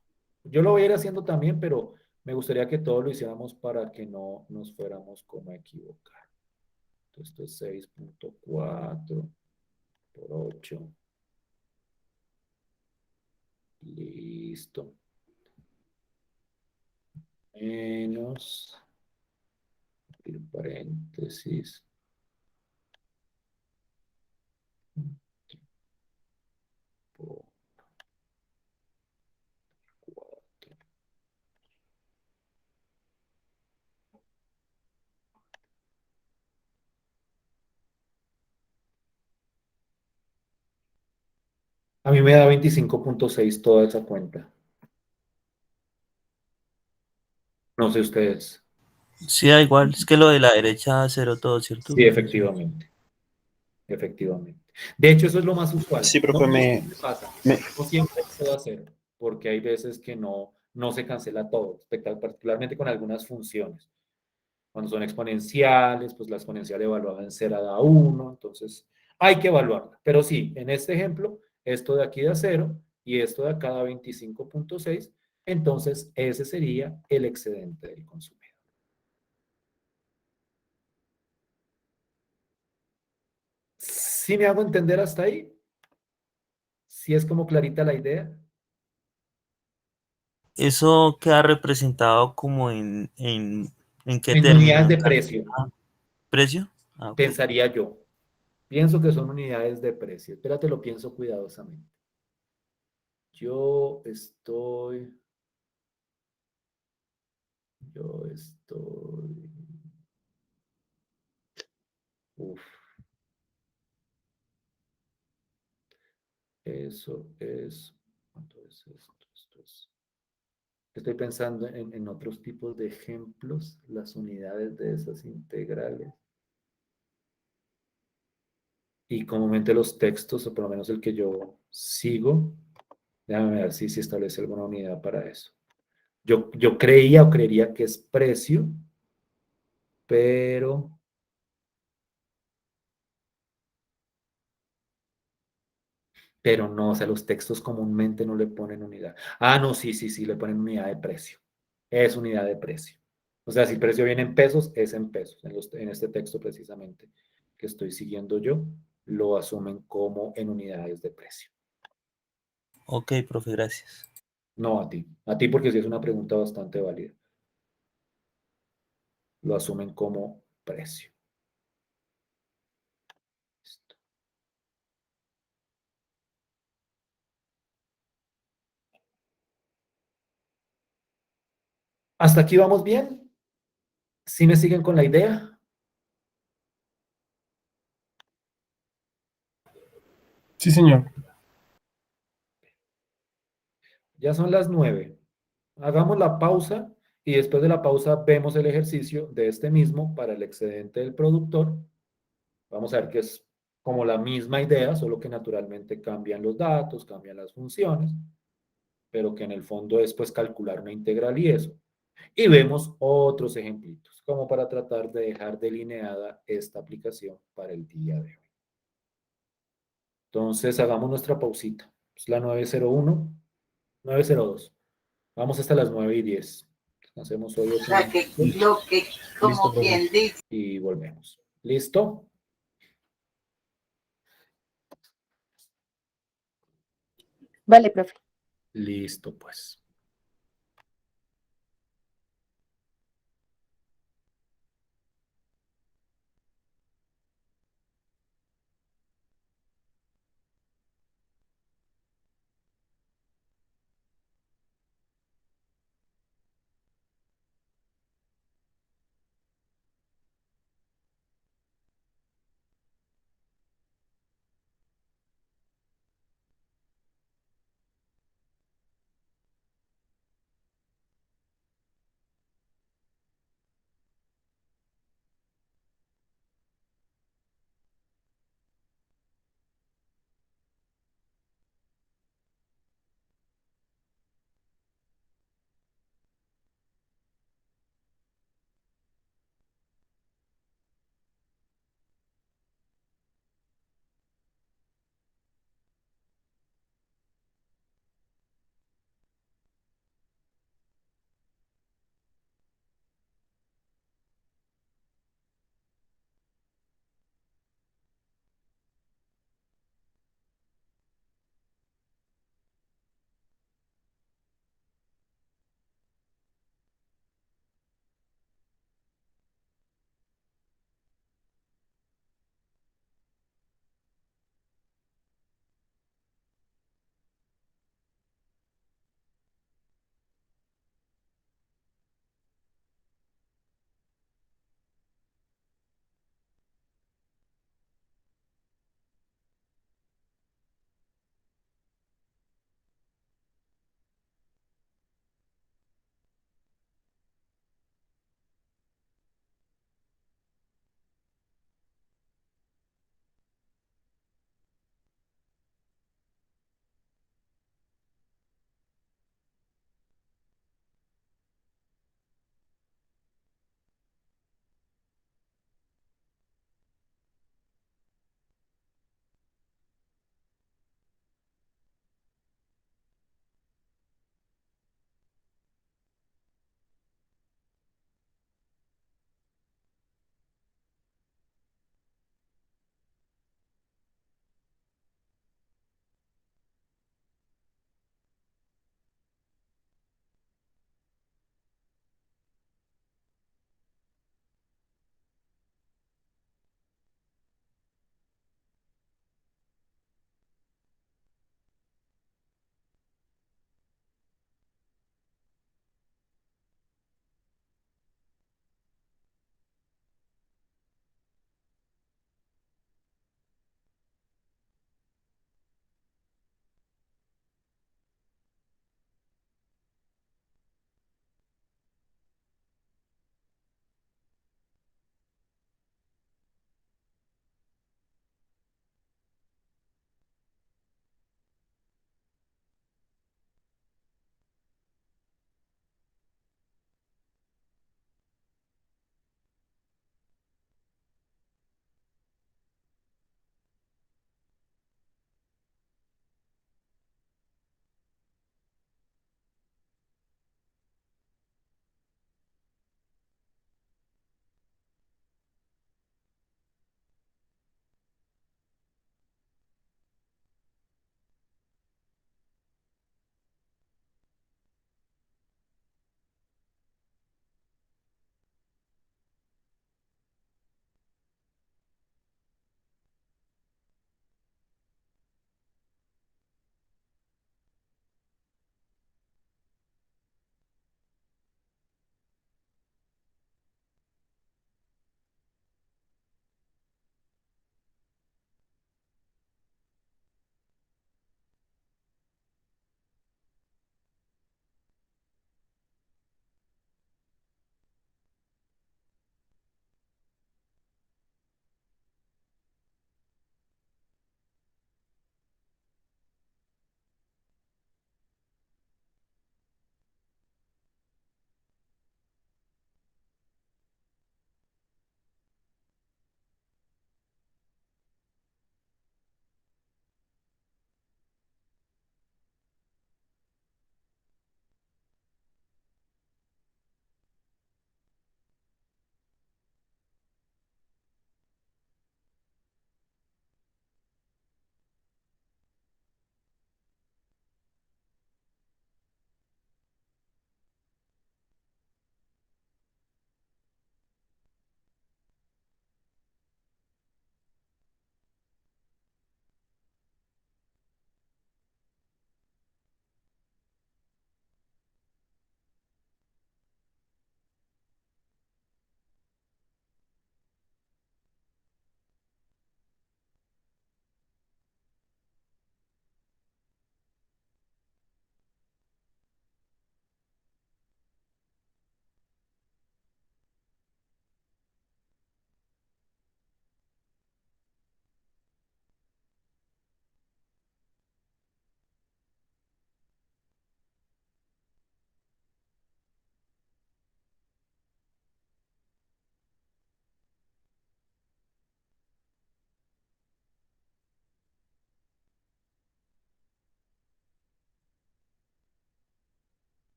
Yo lo voy a ir haciendo también, pero me gustaría que todos lo hiciéramos para que no nos fuéramos como a equivocar. Entonces, esto es 6.4 por 8. Listo. Menos, abrir paréntesis, por 4. A mí me da 25.6 toda esa cuenta. No sé ustedes. Sí, da igual. Es que lo de la derecha da cero todo, ¿cierto? Sí, efectivamente. Efectivamente. De hecho, eso es lo más usual. Sí, profe, No siempre pasa. me- No siempre puedo hacer, porque hay veces que no se cancela todo, particularmente con algunas funciones. Cuando son exponenciales, pues la exponencial evaluada en cera da 1, entonces hay que evaluarla. Pero sí, en este ejemplo, esto de aquí da 0 y esto de acá da 25.6, entonces ese sería el excedente del consumidor. ¿Sí me hago entender hasta ahí? ¿Sí es como clarita la idea? Eso queda representado como ¿en qué En término? unidades ¿En de precio, precio? Ah, ok. pensaría yo. Pienso que son unidades de precio. Espérate, lo pienso cuidadosamente. Yo estoy, yo estoy, uf, eso es, ¿cuánto es esto? Esto es, estoy pensando en otros tipos de ejemplos, las unidades de esas integrales. Y comúnmente los textos, o por lo menos el que yo sigo, déjame ver si establece alguna unidad para eso. Yo creía o creería que es precio, pero no, o sea, los textos comúnmente no le ponen unidad. Ah, no, sí, le ponen unidad de precio. Es unidad de precio. O sea, si el precio viene en pesos, es en pesos. En este texto precisamente que estoy siguiendo yo, lo asumen como en unidades de precio. Ok, profe, gracias. No a ti. A ti porque sí es una pregunta bastante válida. Lo asumen como precio. Listo. ¿Hasta aquí vamos bien? ¿Sí me siguen con la idea? Sí, señor. Ya son las 9. Hagamos la pausa y después de la pausa vemos el ejercicio de este mismo para el excedente del productor. Vamos a ver que es como la misma idea, solo que naturalmente cambian los datos, cambian las funciones, pero que en el fondo es pues calcular una integral y eso. Y vemos otros ejemplitos, como para tratar de dejar delineada esta aplicación para el día de hoy. Entonces hagamos nuestra pausita. Es la 9:01, 9:02. Vamos hasta las 9:10. Hacemos hoy 8 minutos lo que, como quien dice. y volvemos. ¿Listo? Vale, profe. Listo, pues.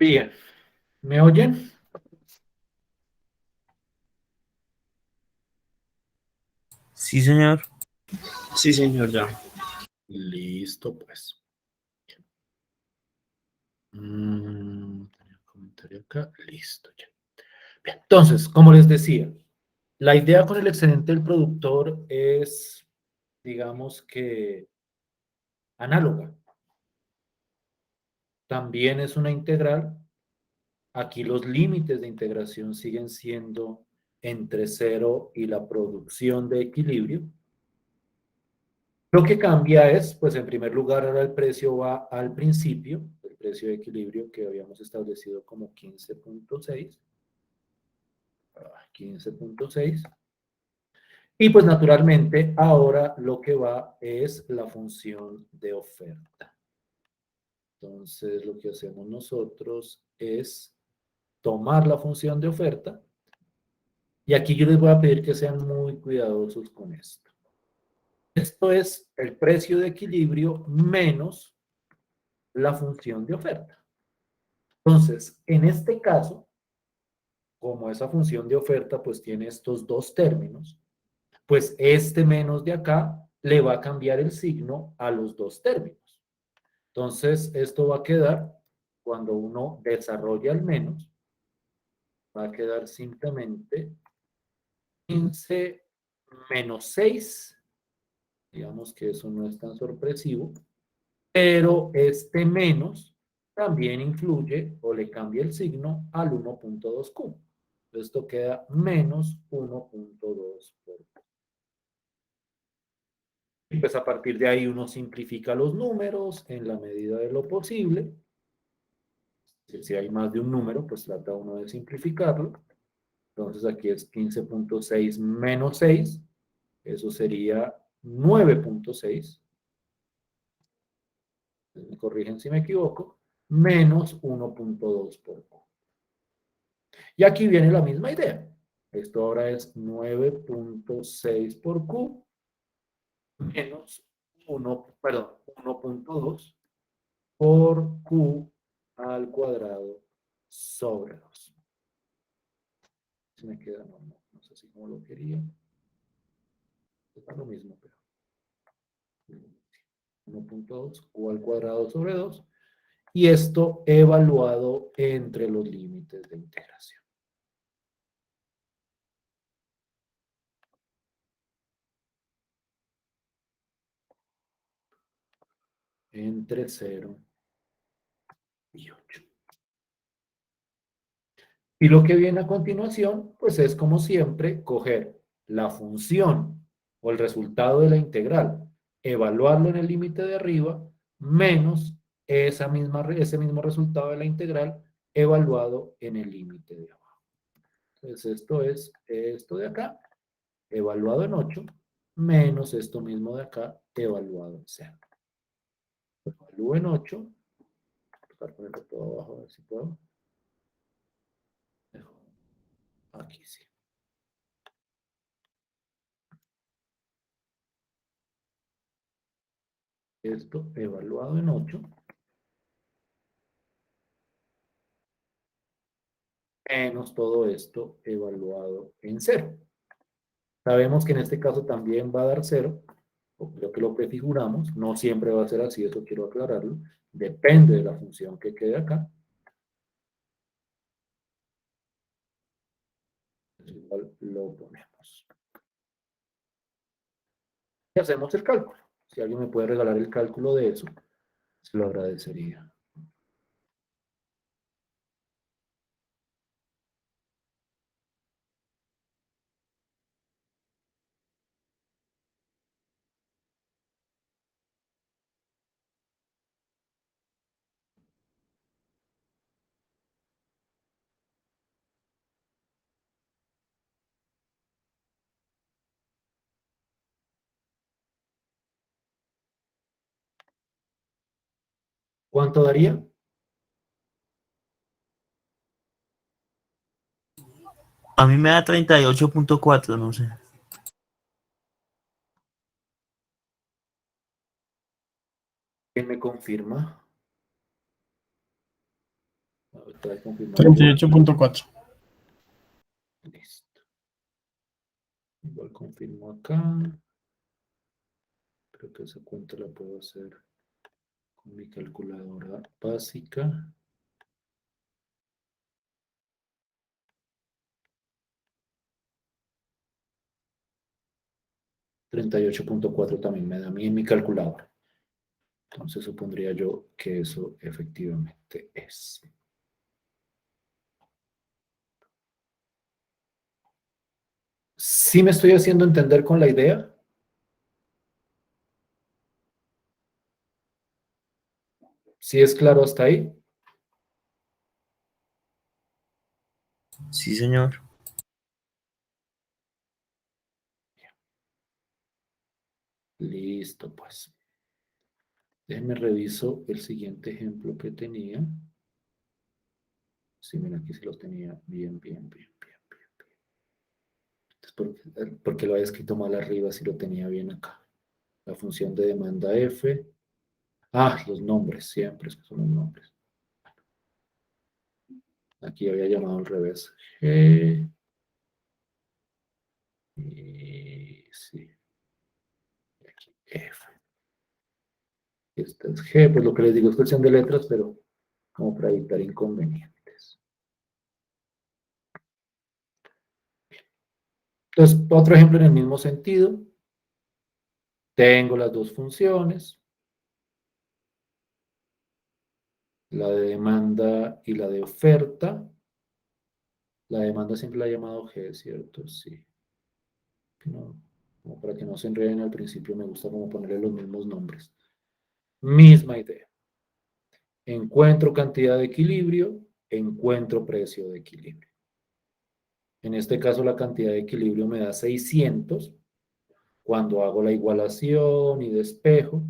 Bien, ¿me oyen? Sí, señor. Sí, señor, ya. Listo, pues. Tenía un comentario acá. Listo, ya. Bien, entonces, como les decía, la idea con el excedente del productor es, digamos que, análoga. También es una integral. Aquí los límites de integración siguen siendo entre cero y la producción de equilibrio. Lo que cambia es, pues en primer lugar, ahora el precio va al principio, el precio de equilibrio que habíamos establecido como 15.6. 15.6. Y pues naturalmente ahora lo que va es la función de oferta. Entonces lo que hacemos nosotros es tomar la función de oferta y aquí yo les voy a pedir que sean muy cuidadosos con esto. Esto es el precio de equilibrio menos la función de oferta. Entonces, en este caso, como esa función de oferta pues tiene estos dos términos, pues este menos de acá le va a cambiar el signo a los dos términos. Entonces, esto va a quedar, cuando uno desarrolla el menos, va a quedar simplemente 15 menos 6. Digamos que eso no es tan sorpresivo, pero este menos también influye o le cambia el signo al 1.2Q. Esto queda menos 1.2 por Q. Y pues a partir de ahí uno simplifica los números en la medida de lo posible. Si hay más de un número, pues trata uno de simplificarlo. Entonces aquí es 15.6 menos 6. Eso sería 9.6. Me corrigen si me equivoco. Menos 1.2 por Q. Y aquí viene la misma idea. Esto ahora es 9.6 por Q menos 1.2 por Q al cuadrado sobre 2. Se me queda, no sé si como lo quería. Es lo mismo, pero 1.2 Q al cuadrado sobre 2. Y esto evaluado entre los límites de integración. Entre 0 y 8. Y lo que viene a continuación, pues es como siempre, coger la función o el resultado de la integral, evaluarlo en el límite de arriba, menos ese mismo resultado de la integral evaluado en el límite de abajo. Entonces esto es esto de acá, evaluado en 8, menos esto mismo de acá, evaluado en 0. Evalúo en 8, voy a ponerlo todo abajo, a ver si puedo. Aquí sí. Esto evaluado en 8, menos todo esto evaluado en 0. Sabemos que en este caso también va a dar 0, o creo que lo prefiguramos, no siempre va a ser así, eso quiero aclararlo, depende de la función que quede acá. Igual lo ponemos. Y hacemos el cálculo. Si alguien me puede regalar el cálculo de eso, se lo agradecería. ¿Cuánto daría? A mí me da 38.4, no sé. ¿Quién me confirma? Voy a confirmar yo. 38.4. Listo. Igual confirmo acá. Creo que esa cuenta la puedo hacer con mi calculadora básica. $38.4 también me da a mí en mi calculadora. Entonces supondría yo que eso efectivamente es. ¿Sí me estoy haciendo entender con la idea? ¿Sí es claro hasta ahí? Sí, señor. Listo, pues. Déjenme reviso el siguiente ejemplo que tenía. Sí, mira, aquí sí lo tenía bien, bien, bien, bien, bien, bien. Entonces, ¿por qué lo había escrito mal arriba si lo tenía bien acá? La función de demanda F. Ah, los nombres, siempre es que son los nombres. Aquí había llamado al revés. G. Y sí. Y aquí F. Esta es G, pues lo que les digo es cuestión de letras, pero como para evitar inconvenientes. Entonces, otro ejemplo en el mismo sentido. Tengo las dos funciones, la de demanda y la de oferta. La demanda siempre la he llamado G, ¿cierto? Sí. No, como para que no se enreden al principio, me gusta como ponerle los mismos nombres. Misma idea. Encuentro cantidad de equilibrio, encuentro precio de equilibrio. En este caso, la cantidad de equilibrio me da 600. Cuando hago la igualación y despejo,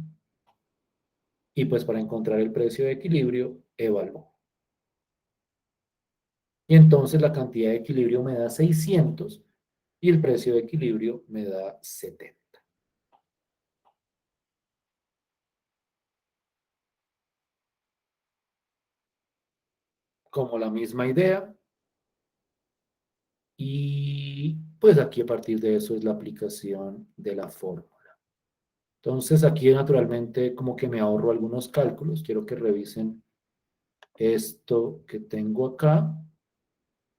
y pues para encontrar el precio de equilibrio, evalúo. Y entonces la cantidad de equilibrio me da 600 y el precio de equilibrio me da 70. Como la misma idea. Y pues aquí a partir de eso es la aplicación de la fórmula. Entonces aquí naturalmente como que me ahorro algunos cálculos. Quiero que revisen esto que tengo acá.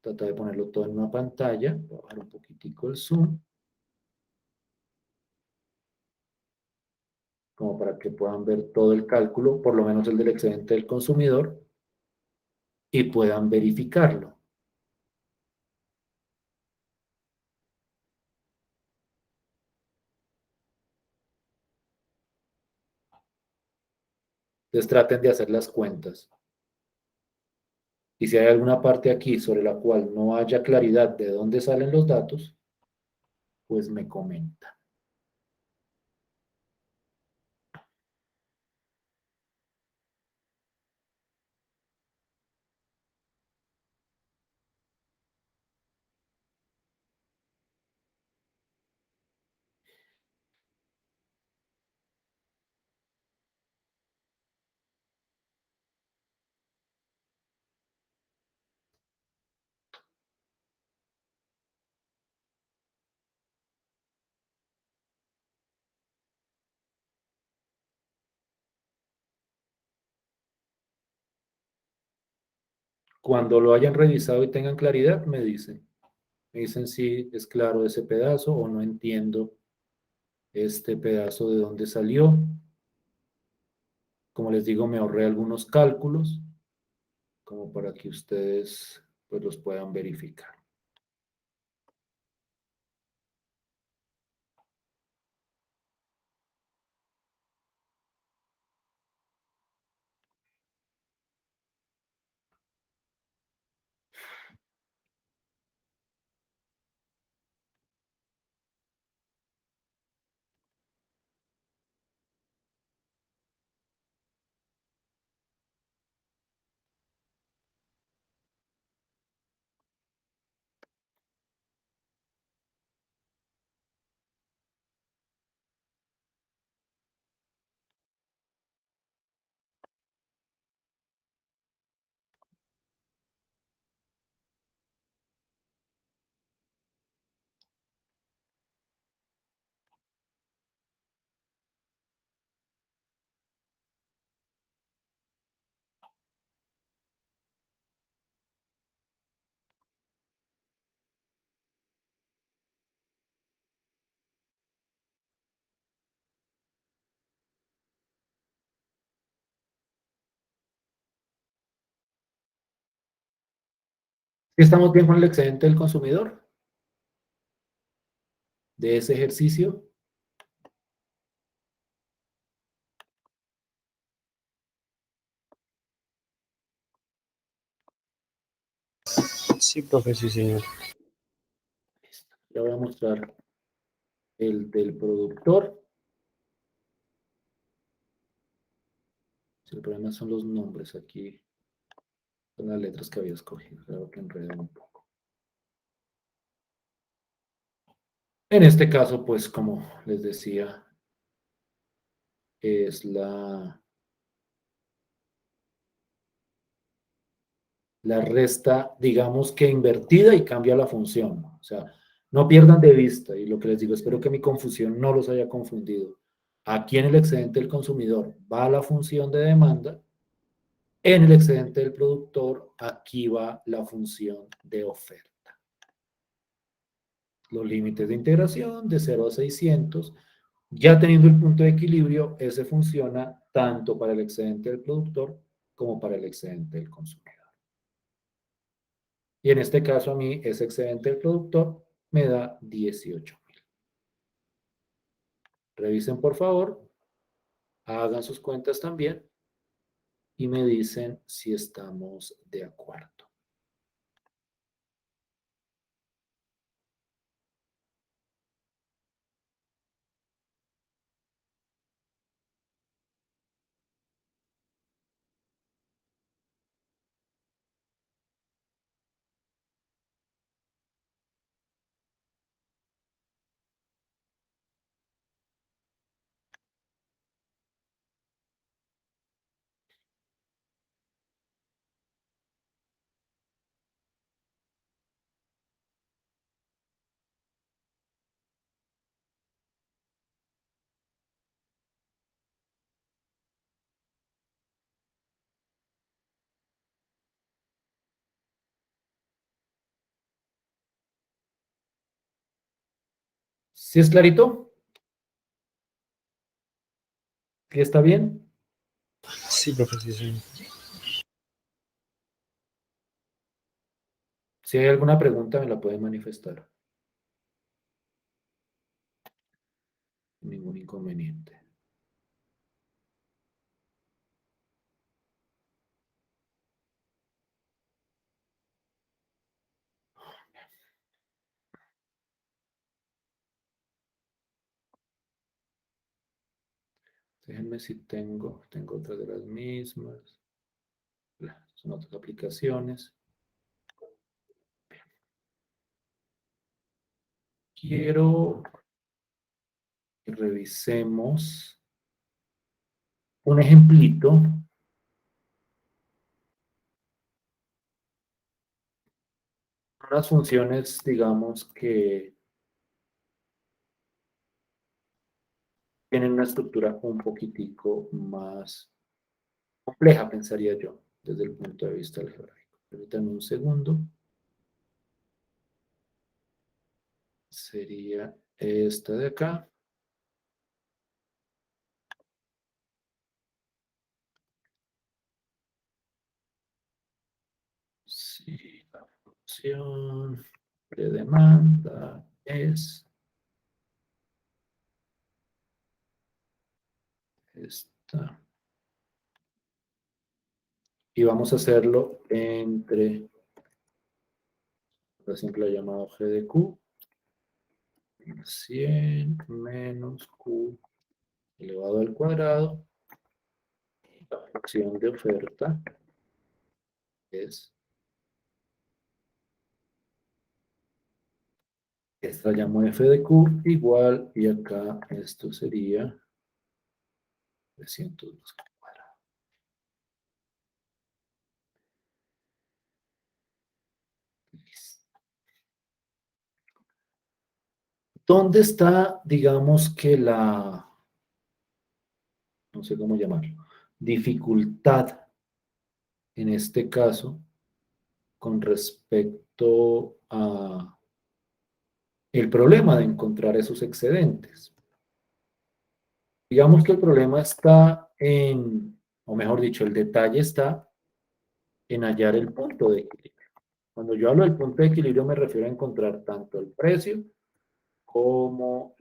Trata de ponerlo todo en una pantalla. Voy a bajar un poquitico el zoom. Como para que puedan ver todo el cálculo, por lo menos el del excedente del consumidor, y puedan verificarlo. Entonces traten de hacer las cuentas. Y si hay alguna parte aquí sobre la cual no haya claridad de dónde salen los datos, pues me comenta. Cuando lo hayan revisado y tengan claridad, me dicen. Me dicen si es claro ese pedazo o no entiendo este pedazo de dónde salió. Como les digo, me ahorré algunos cálculos como para que ustedes pues los puedan verificar. ¿Estamos bien con el excedente del consumidor de ese ejercicio? Sí, profe, sí, señor. Ya voy a mostrar el del productor. Si el problema son los nombres aquí, son las letras que había escogido, creo que enredan un poco. En este caso, pues como les decía, es la resta, digamos que invertida y cambia la función. O sea, no pierdan de vista, y lo que les digo, espero que mi confusión no los haya confundido. Aquí en el excedente del consumidor va la función de demanda, en el excedente del productor aquí va la función de oferta. Los límites de integración de 0 a 600, ya teniendo el punto de equilibrio, ese funciona tanto para el excedente del productor como para el excedente del consumidor. Y en este caso a mí ese excedente del productor me da 18.000. Revisen por favor, hagan sus cuentas también y me dicen si estamos de acuerdo. ¿Sí es clarito? ¿Sí está bien? Sí, profe, sí, señor. Si hay alguna pregunta me la pueden manifestar. Ningún inconveniente. Déjenme si tengo otras de las mismas. Son otras aplicaciones. Quiero que revisemos un ejemplito. Unas funciones, digamos, que tienen una estructura un poquitico más compleja, pensaría yo, desde el punto de vista algebraico. Permítanme un segundo. Sería esta de acá. Sí, la función de demanda es esta. Y vamos a hacerlo entre, por ejemplo, llamado g de q, 100 menos q elevado al cuadrado. La función de oferta es, esta la llamo f de q igual, y acá esto sería 302 al cuadrado. Listo. ¿Dónde está, digamos que no sé cómo llamarlo, dificultad en este caso con respecto a el problema de encontrar esos excedentes? Digamos que el problema está en, o mejor dicho, el detalle está en hallar el punto de equilibrio. Cuando yo hablo del punto de equilibrio me refiero a encontrar tanto el precio como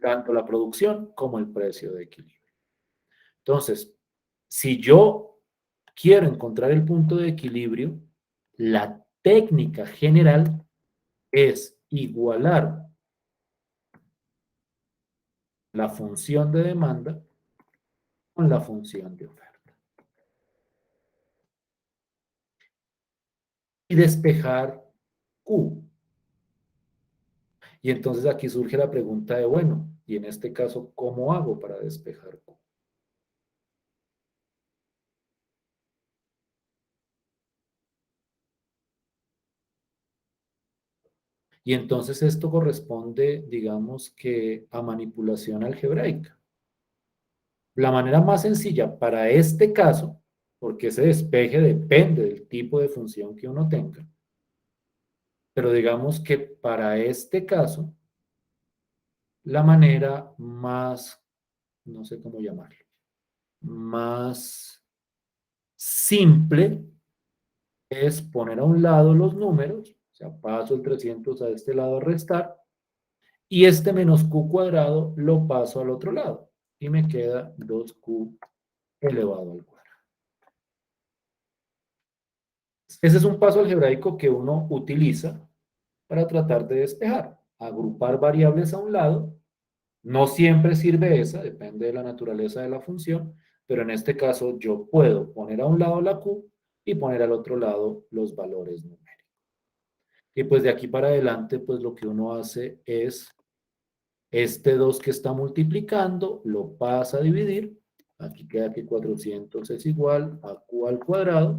tanto la producción como el precio de equilibrio. Entonces, si yo quiero encontrar el punto de equilibrio, la técnica general es igualar la función de demanda con la función de oferta. Y despejar Q. Y entonces aquí surge la pregunta de, bueno, y en este caso, ¿cómo hago para despejar Q? Y entonces esto corresponde, digamos que, a manipulación algebraica. La manera más sencilla para este caso, porque ese despeje depende del tipo de función que uno tenga, pero digamos que para este caso, la manera más, no sé cómo llamarlo, más simple es poner a un lado los números, o sea, paso el 300 a este lado a restar, y este menos Q cuadrado lo paso al otro lado, y me queda 2Q elevado al cuadrado. Ese es un paso algebraico que uno utiliza para tratar de despejar, agrupar variables a un lado. No siempre sirve esa, depende de la naturaleza de la función, pero en este caso yo puedo poner a un lado la Q y poner al otro lado los valores numéricos. Y pues de aquí para adelante, pues lo que uno hace es este 2 que está multiplicando, lo pasa a dividir. Aquí queda que 400 es igual a Q al cuadrado.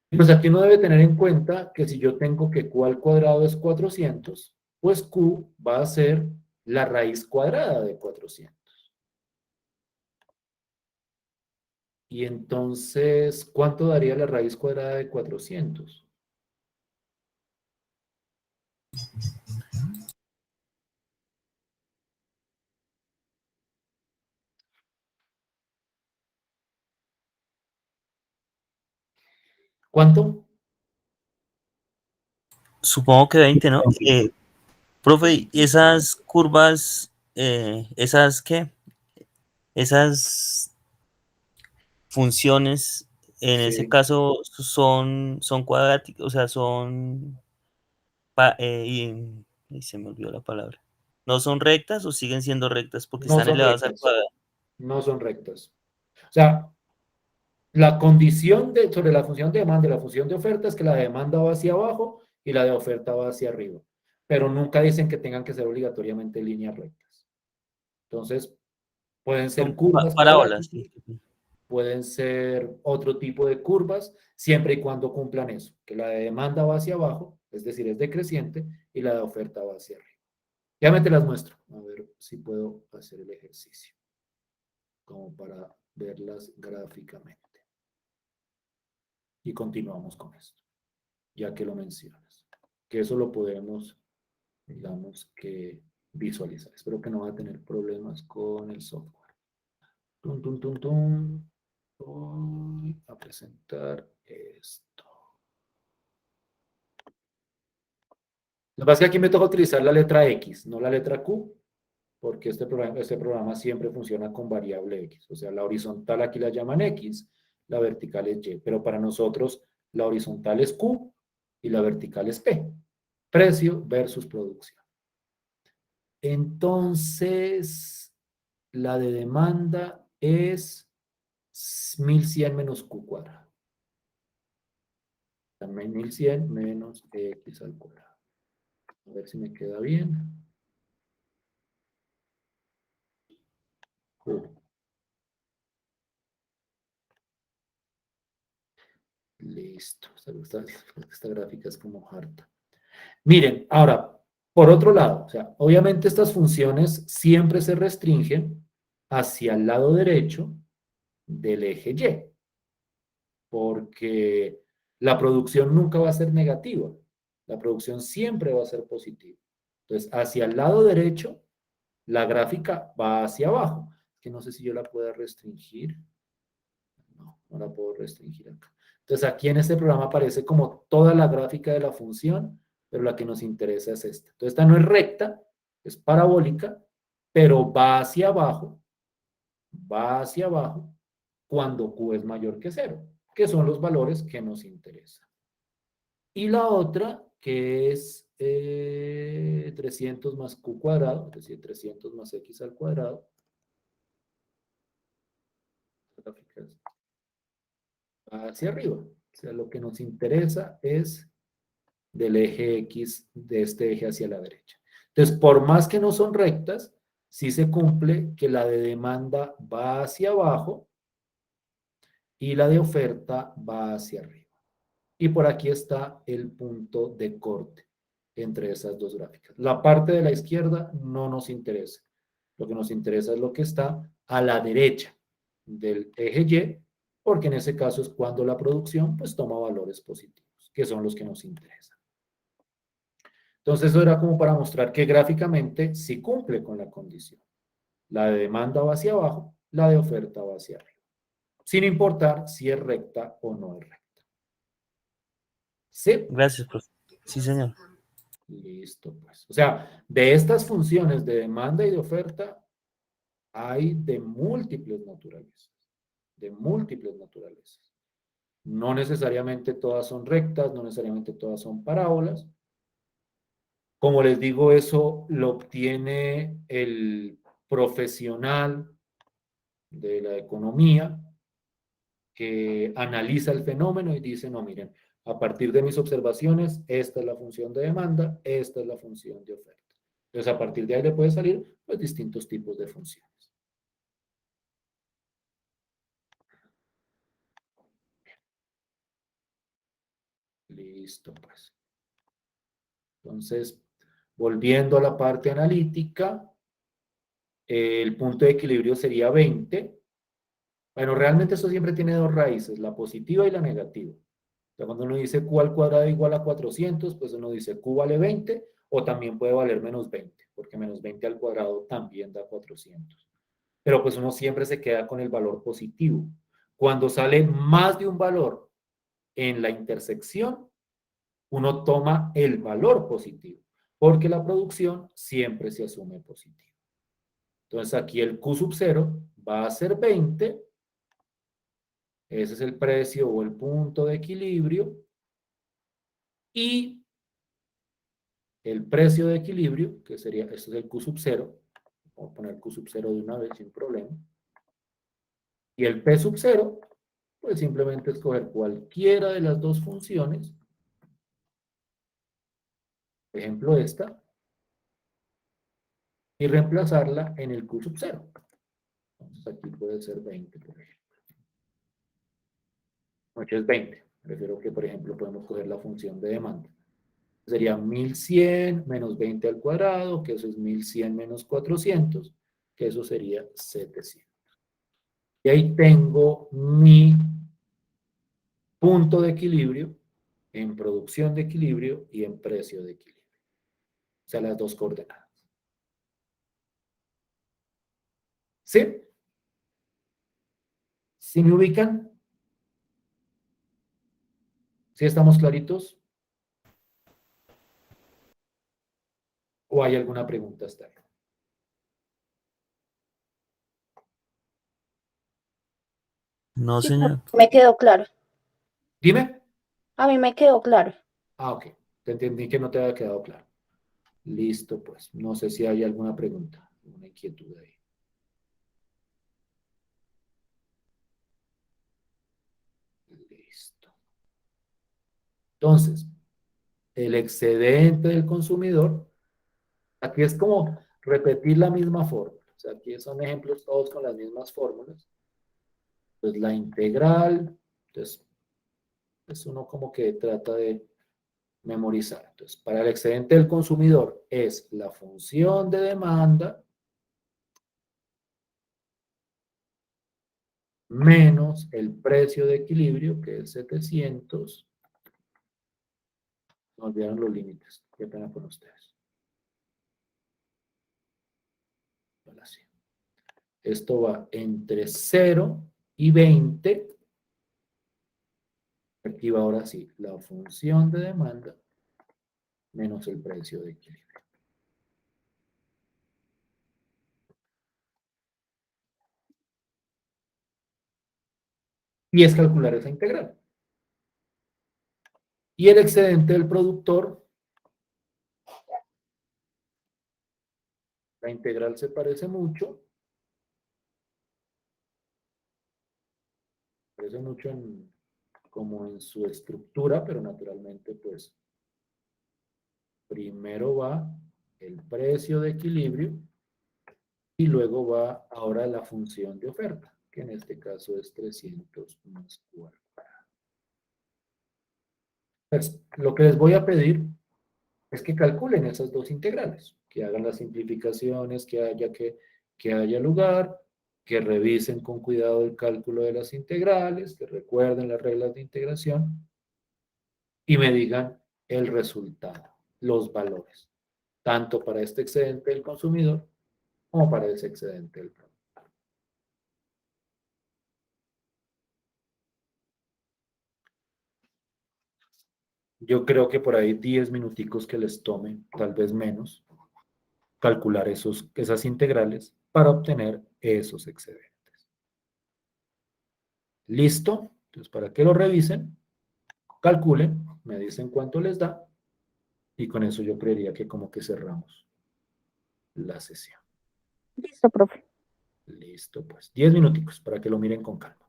Pues aquí uno debe tener en cuenta que si yo tengo que Q al cuadrado es 400, pues Q va a ser la raíz cuadrada de 400. Y entonces, ¿cuánto daría la raíz cuadrada de 400? ¿Cuánto? Supongo que 20, ¿no? Profe, ¿y esas curvas, esas qué? Esas funciones, en ese Sí. caso, son cuadráticas, o sea, son, y se me olvidó la palabra. ¿No son rectas o siguen siendo rectas porque No están son elevadas al rectas. cuadrado? No son rectas. O sea, la condición sobre la función de demanda y la función de oferta es que la demanda va hacia abajo y la de oferta va hacia arriba. Pero nunca dicen que tengan que ser obligatoriamente líneas rectas. Entonces, pueden ser Son curvas parábolas. cuadráticas, pueden ser otro tipo de curvas, siempre y cuando cumplan eso, que la de demanda va hacia abajo, es decir, es decreciente, y la de oferta va hacia arriba. Ya me te las muestro, a ver si puedo hacer el ejercicio, como para verlas gráficamente. Y continuamos con esto, ya que lo mencionas, que eso lo podemos, digamos que, visualizar. Espero que no va a tener problemas con el software. Tum, tum, tum, tum. Voy a presentar esto. Lo que pasa es que aquí me toca utilizar la letra X, no la letra Q, porque este programa siempre funciona con variable X. O sea, la horizontal aquí la llaman X, la vertical es Y, pero para nosotros la horizontal es Q y la vertical es P. Precio versus producción. Entonces, la de demanda es 1100 menos Q cuadrado. También 1100 menos X al cuadrado. A ver si me queda bien. Listo. Esta gráfica es como harta. Miren, ahora, por otro lado, o sea, obviamente estas funciones siempre se restringen hacia el lado derecho del eje Y, porque la producción nunca va a ser negativa. La producción siempre va a ser positiva. Entonces, hacia el lado derecho, la gráfica va hacia abajo. Que no sé si yo la pueda restringir. No la puedo restringir acá. Entonces aquí en este programa aparece como toda la gráfica de la función, pero la que nos interesa es esta. Entonces esta no es recta, es parabólica, pero va hacia abajo cuando Q es mayor que 0, que son los valores que nos interesan. Y la otra, que es 300 más Q cuadrado, es decir, 300 más X al cuadrado, hacia arriba. O sea, lo que nos interesa es del eje X, de este eje hacia la derecha. Entonces, por más que no son rectas, sí se cumple que la de demanda va hacia abajo y la de oferta va hacia arriba. Y por aquí está el punto de corte entre esas dos gráficas. La parte de la izquierda no nos interesa. Lo que nos interesa es lo que está a la derecha del eje Y, porque en ese caso es cuando la producción pues toma valores positivos, que son los que nos interesan. Entonces eso era como para mostrar que gráficamente sí cumple con la condición. La de demanda va hacia abajo, la de oferta va hacia arriba, sin importar si es recta o no es recta. ¿Sí? Gracias, profe. Sí, señor. Listo, pues. O sea, de estas funciones de demanda y de oferta hay de múltiples naturalezas. De múltiples naturalezas. No necesariamente todas son rectas, no necesariamente todas son parábolas. Como les digo, eso lo obtiene el profesional de la economía que analiza el fenómeno y dice, no, miren, a partir de mis observaciones, esta es la función de demanda, esta es la función de oferta. Entonces, a partir de ahí le puede salir pues, distintos tipos de funciones. Listo, pues. Entonces, volviendo a la parte analítica, el punto de equilibrio sería 20. Bueno, realmente eso siempre tiene dos raíces, la positiva y la negativa. O sea, cuando uno dice Q al cuadrado igual a 400, pues uno dice Q vale 20 o también puede valer menos 20, porque menos 20 al cuadrado también da 400. Pero pues uno siempre se queda con el valor positivo. Cuando sale más de un valor en la intersección, uno toma el valor positivo, porque la producción siempre se asume positiva. Entonces aquí el Q sub 0 va a ser 20. Ese es el precio o el punto de equilibrio. Y el precio de equilibrio, que sería, esto es el Q sub 0. Voy a poner Q sub 0 de una vez sin problema. Y el P sub 0, pues simplemente escoger cualquiera de las dos funciones. Por ejemplo, esta. Y reemplazarla en el Q sub 0. Entonces aquí puede ser 20, por ejemplo. Aquí es 20. Prefiero que, por ejemplo, podemos coger la función de demanda. Sería 1100 menos 20 al cuadrado, que eso es 1100 menos 400, que eso sería 700. Y ahí tengo mi punto de equilibrio en producción de equilibrio y en precio de equilibrio. O sea, las dos coordenadas. ¿Sí? ¿Sí me ubican? ¿Sí estamos claritos? ¿O hay alguna pregunta hasta ahí? No, Sí, señor. me quedó claro. Dime. A mí me quedó claro. Ah, ok. Te entendí que no te había quedado claro. Listo, pues. No sé si hay alguna pregunta, alguna inquietud ahí. Listo. Entonces, el excedente del consumidor, aquí es como repetir la misma fórmula. O sea, aquí son ejemplos todos con las mismas fórmulas. Entonces, la integral, entonces, es uno como que trata de memorizar. Entonces, para el excedente del consumidor es la función de demanda menos el precio de equilibrio, que es 700. Me olvidaron los límites. Qué pena con ustedes. Ahora sí. Esto va entre 0 y 20. Activa ahora sí la función de demanda menos el precio de equilibrio. Y es calcular esa integral. Y el excedente del productor, la integral se parece mucho como en su estructura, pero naturalmente pues primero va el precio de equilibrio y luego va ahora la función de oferta, que en este caso es 300 más 4. Pues, lo que les voy a pedir es que calculen esas dos integrales, que hagan las simplificaciones que haya lugar, que revisen con cuidado el cálculo de las integrales, que recuerden las reglas de integración y me digan el resultado, los valores, tanto para este excedente del consumidor como para ese excedente del productor. Yo creo que por ahí 10 minuticos que les tome, tal vez menos, calcular esas integrales para obtener esos excedentes. ¿Listo? Entonces, para que lo revisen, calculen, me dicen cuánto les da y con eso yo creería que como que cerramos la sesión. Listo, profe. Listo, pues 10 minuticos para que lo miren con calma.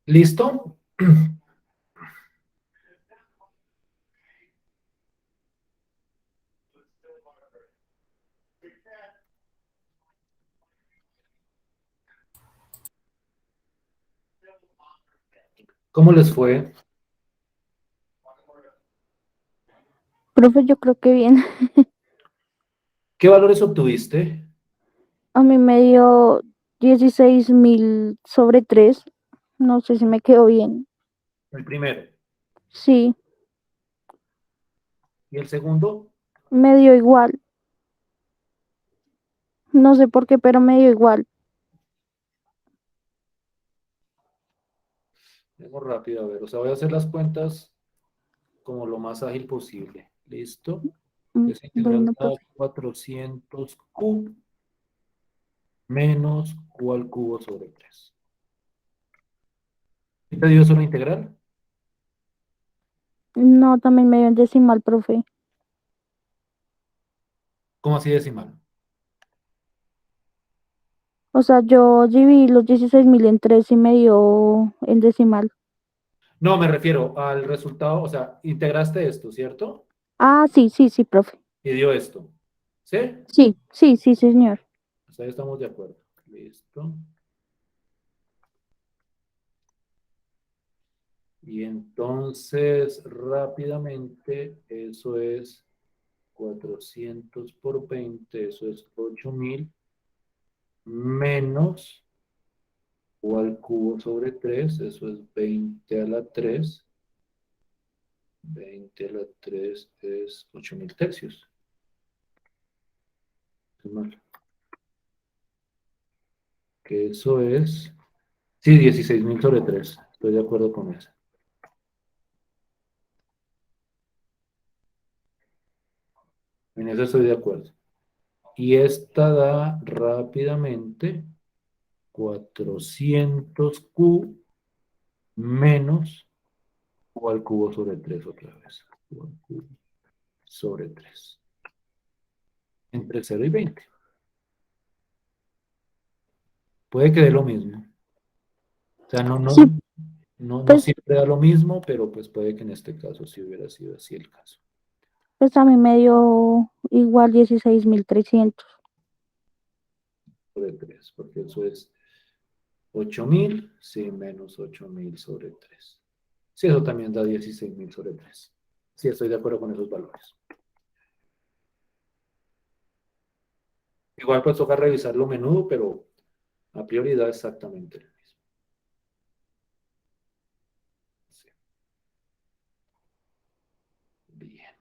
¿Listo? ¿Cómo les fue? Profe, yo creo que bien. ¿Qué valores obtuviste? A mí me dio 16.000 sobre 3. No sé si me quedó bien. El primero. Sí, ¿Y el segundo? me dio igual. No sé por qué, pero me dio igual. Vamos rápido, a ver. O sea, voy a hacer las cuentas como lo más ágil posible. ¿Listo? Esa integral Bueno, da profe. 400q menos q al cubo sobre 3. ¿Qué te dio eso la integral? No, también me dio en decimal, profe. ¿Cómo así decimal? O sea, yo dividí los 16.000 en 3 y me dio en decimal. No, me refiero al resultado, o sea, integraste esto, ¿cierto? Ah, sí, sí, sí, profe. Y dio esto. ¿Sí? Sí, sí, sí, señor. O sea, estamos de acuerdo. Listo. Y entonces, rápidamente, eso es 400 por 20, eso es 8.000 menos o al cubo sobre 3, eso es 20 a la 3. 20 a la 3 es 8.000 tercios. Qué mal. Que eso es, sí, 16.000 sobre 3. Estoy de acuerdo con eso. En eso estoy de acuerdo. Y esta da rápidamente 400q menos o al cubo sobre 3 otra vez. O al cubo sobre 3. Entre 0 y 20. Puede que dé lo mismo. O sea, Sí, no pues, siempre da lo mismo, pero pues puede que en este caso sí hubiera sido así el caso. pues a mí me dio igual 16.300. Sobre 3, porque eso es 8.000, sí, menos 8.000 sobre 3. Sí, eso también da 16.000 sobre 3. Sí, estoy de acuerdo con esos valores. Igual pues toca revisarlo menudo, pero a priori da exactamente lo mismo. Sí. Bien.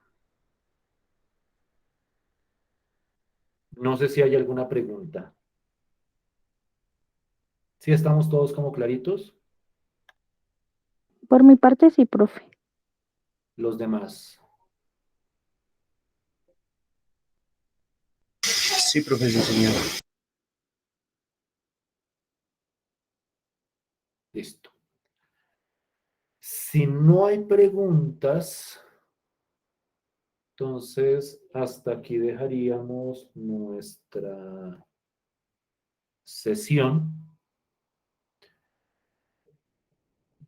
No sé si hay alguna pregunta. ¿Sí estamos todos como claritos? Por mi parte, sí, profe. Los demás. Sí, profe, sí, señor. Listo. Si no hay preguntas, entonces hasta aquí dejaríamos nuestra sesión.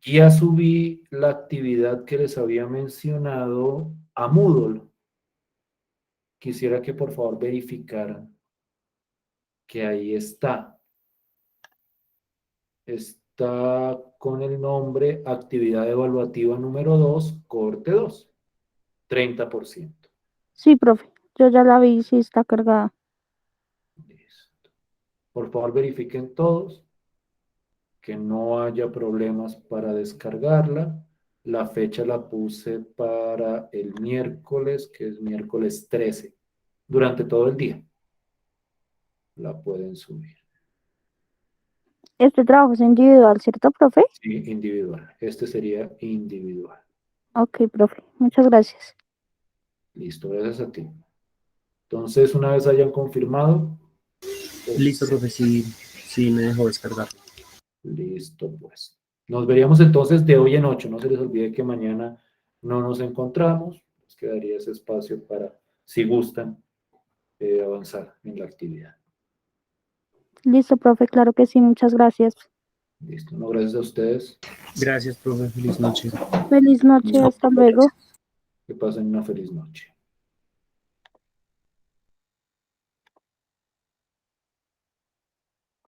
Ya subí la actividad que les había mencionado a Moodle. Quisiera que por favor verificaran que ahí está. Está con el nombre actividad evaluativa número 2, corte 2, 30%. Sí, profe. Yo ya la vi, sí está cargada. Listo. Por favor verifiquen todos que no haya problemas para descargarla. La fecha la puse para el miércoles, que es miércoles 13. Durante todo el día la pueden subir. Este trabajo es individual, ¿cierto, profe? Sí, individual. Este sería individual. Ok, profe. Muchas gracias. Listo, gracias a ti. Entonces, una vez hayan confirmado, Listo, pues, profe, sí, sí me dejó descargar. listo, pues. Nos veríamos entonces de hoy en 8. No se les olvide que mañana no nos encontramos. Nos quedaría ese espacio para, si gustan, avanzar en la actividad. Listo, profe. Claro que sí. Muchas gracias. Listo, no, gracias a ustedes. Gracias, profe. Feliz noche. Feliz noche, hasta luego. Que pasen una feliz noche.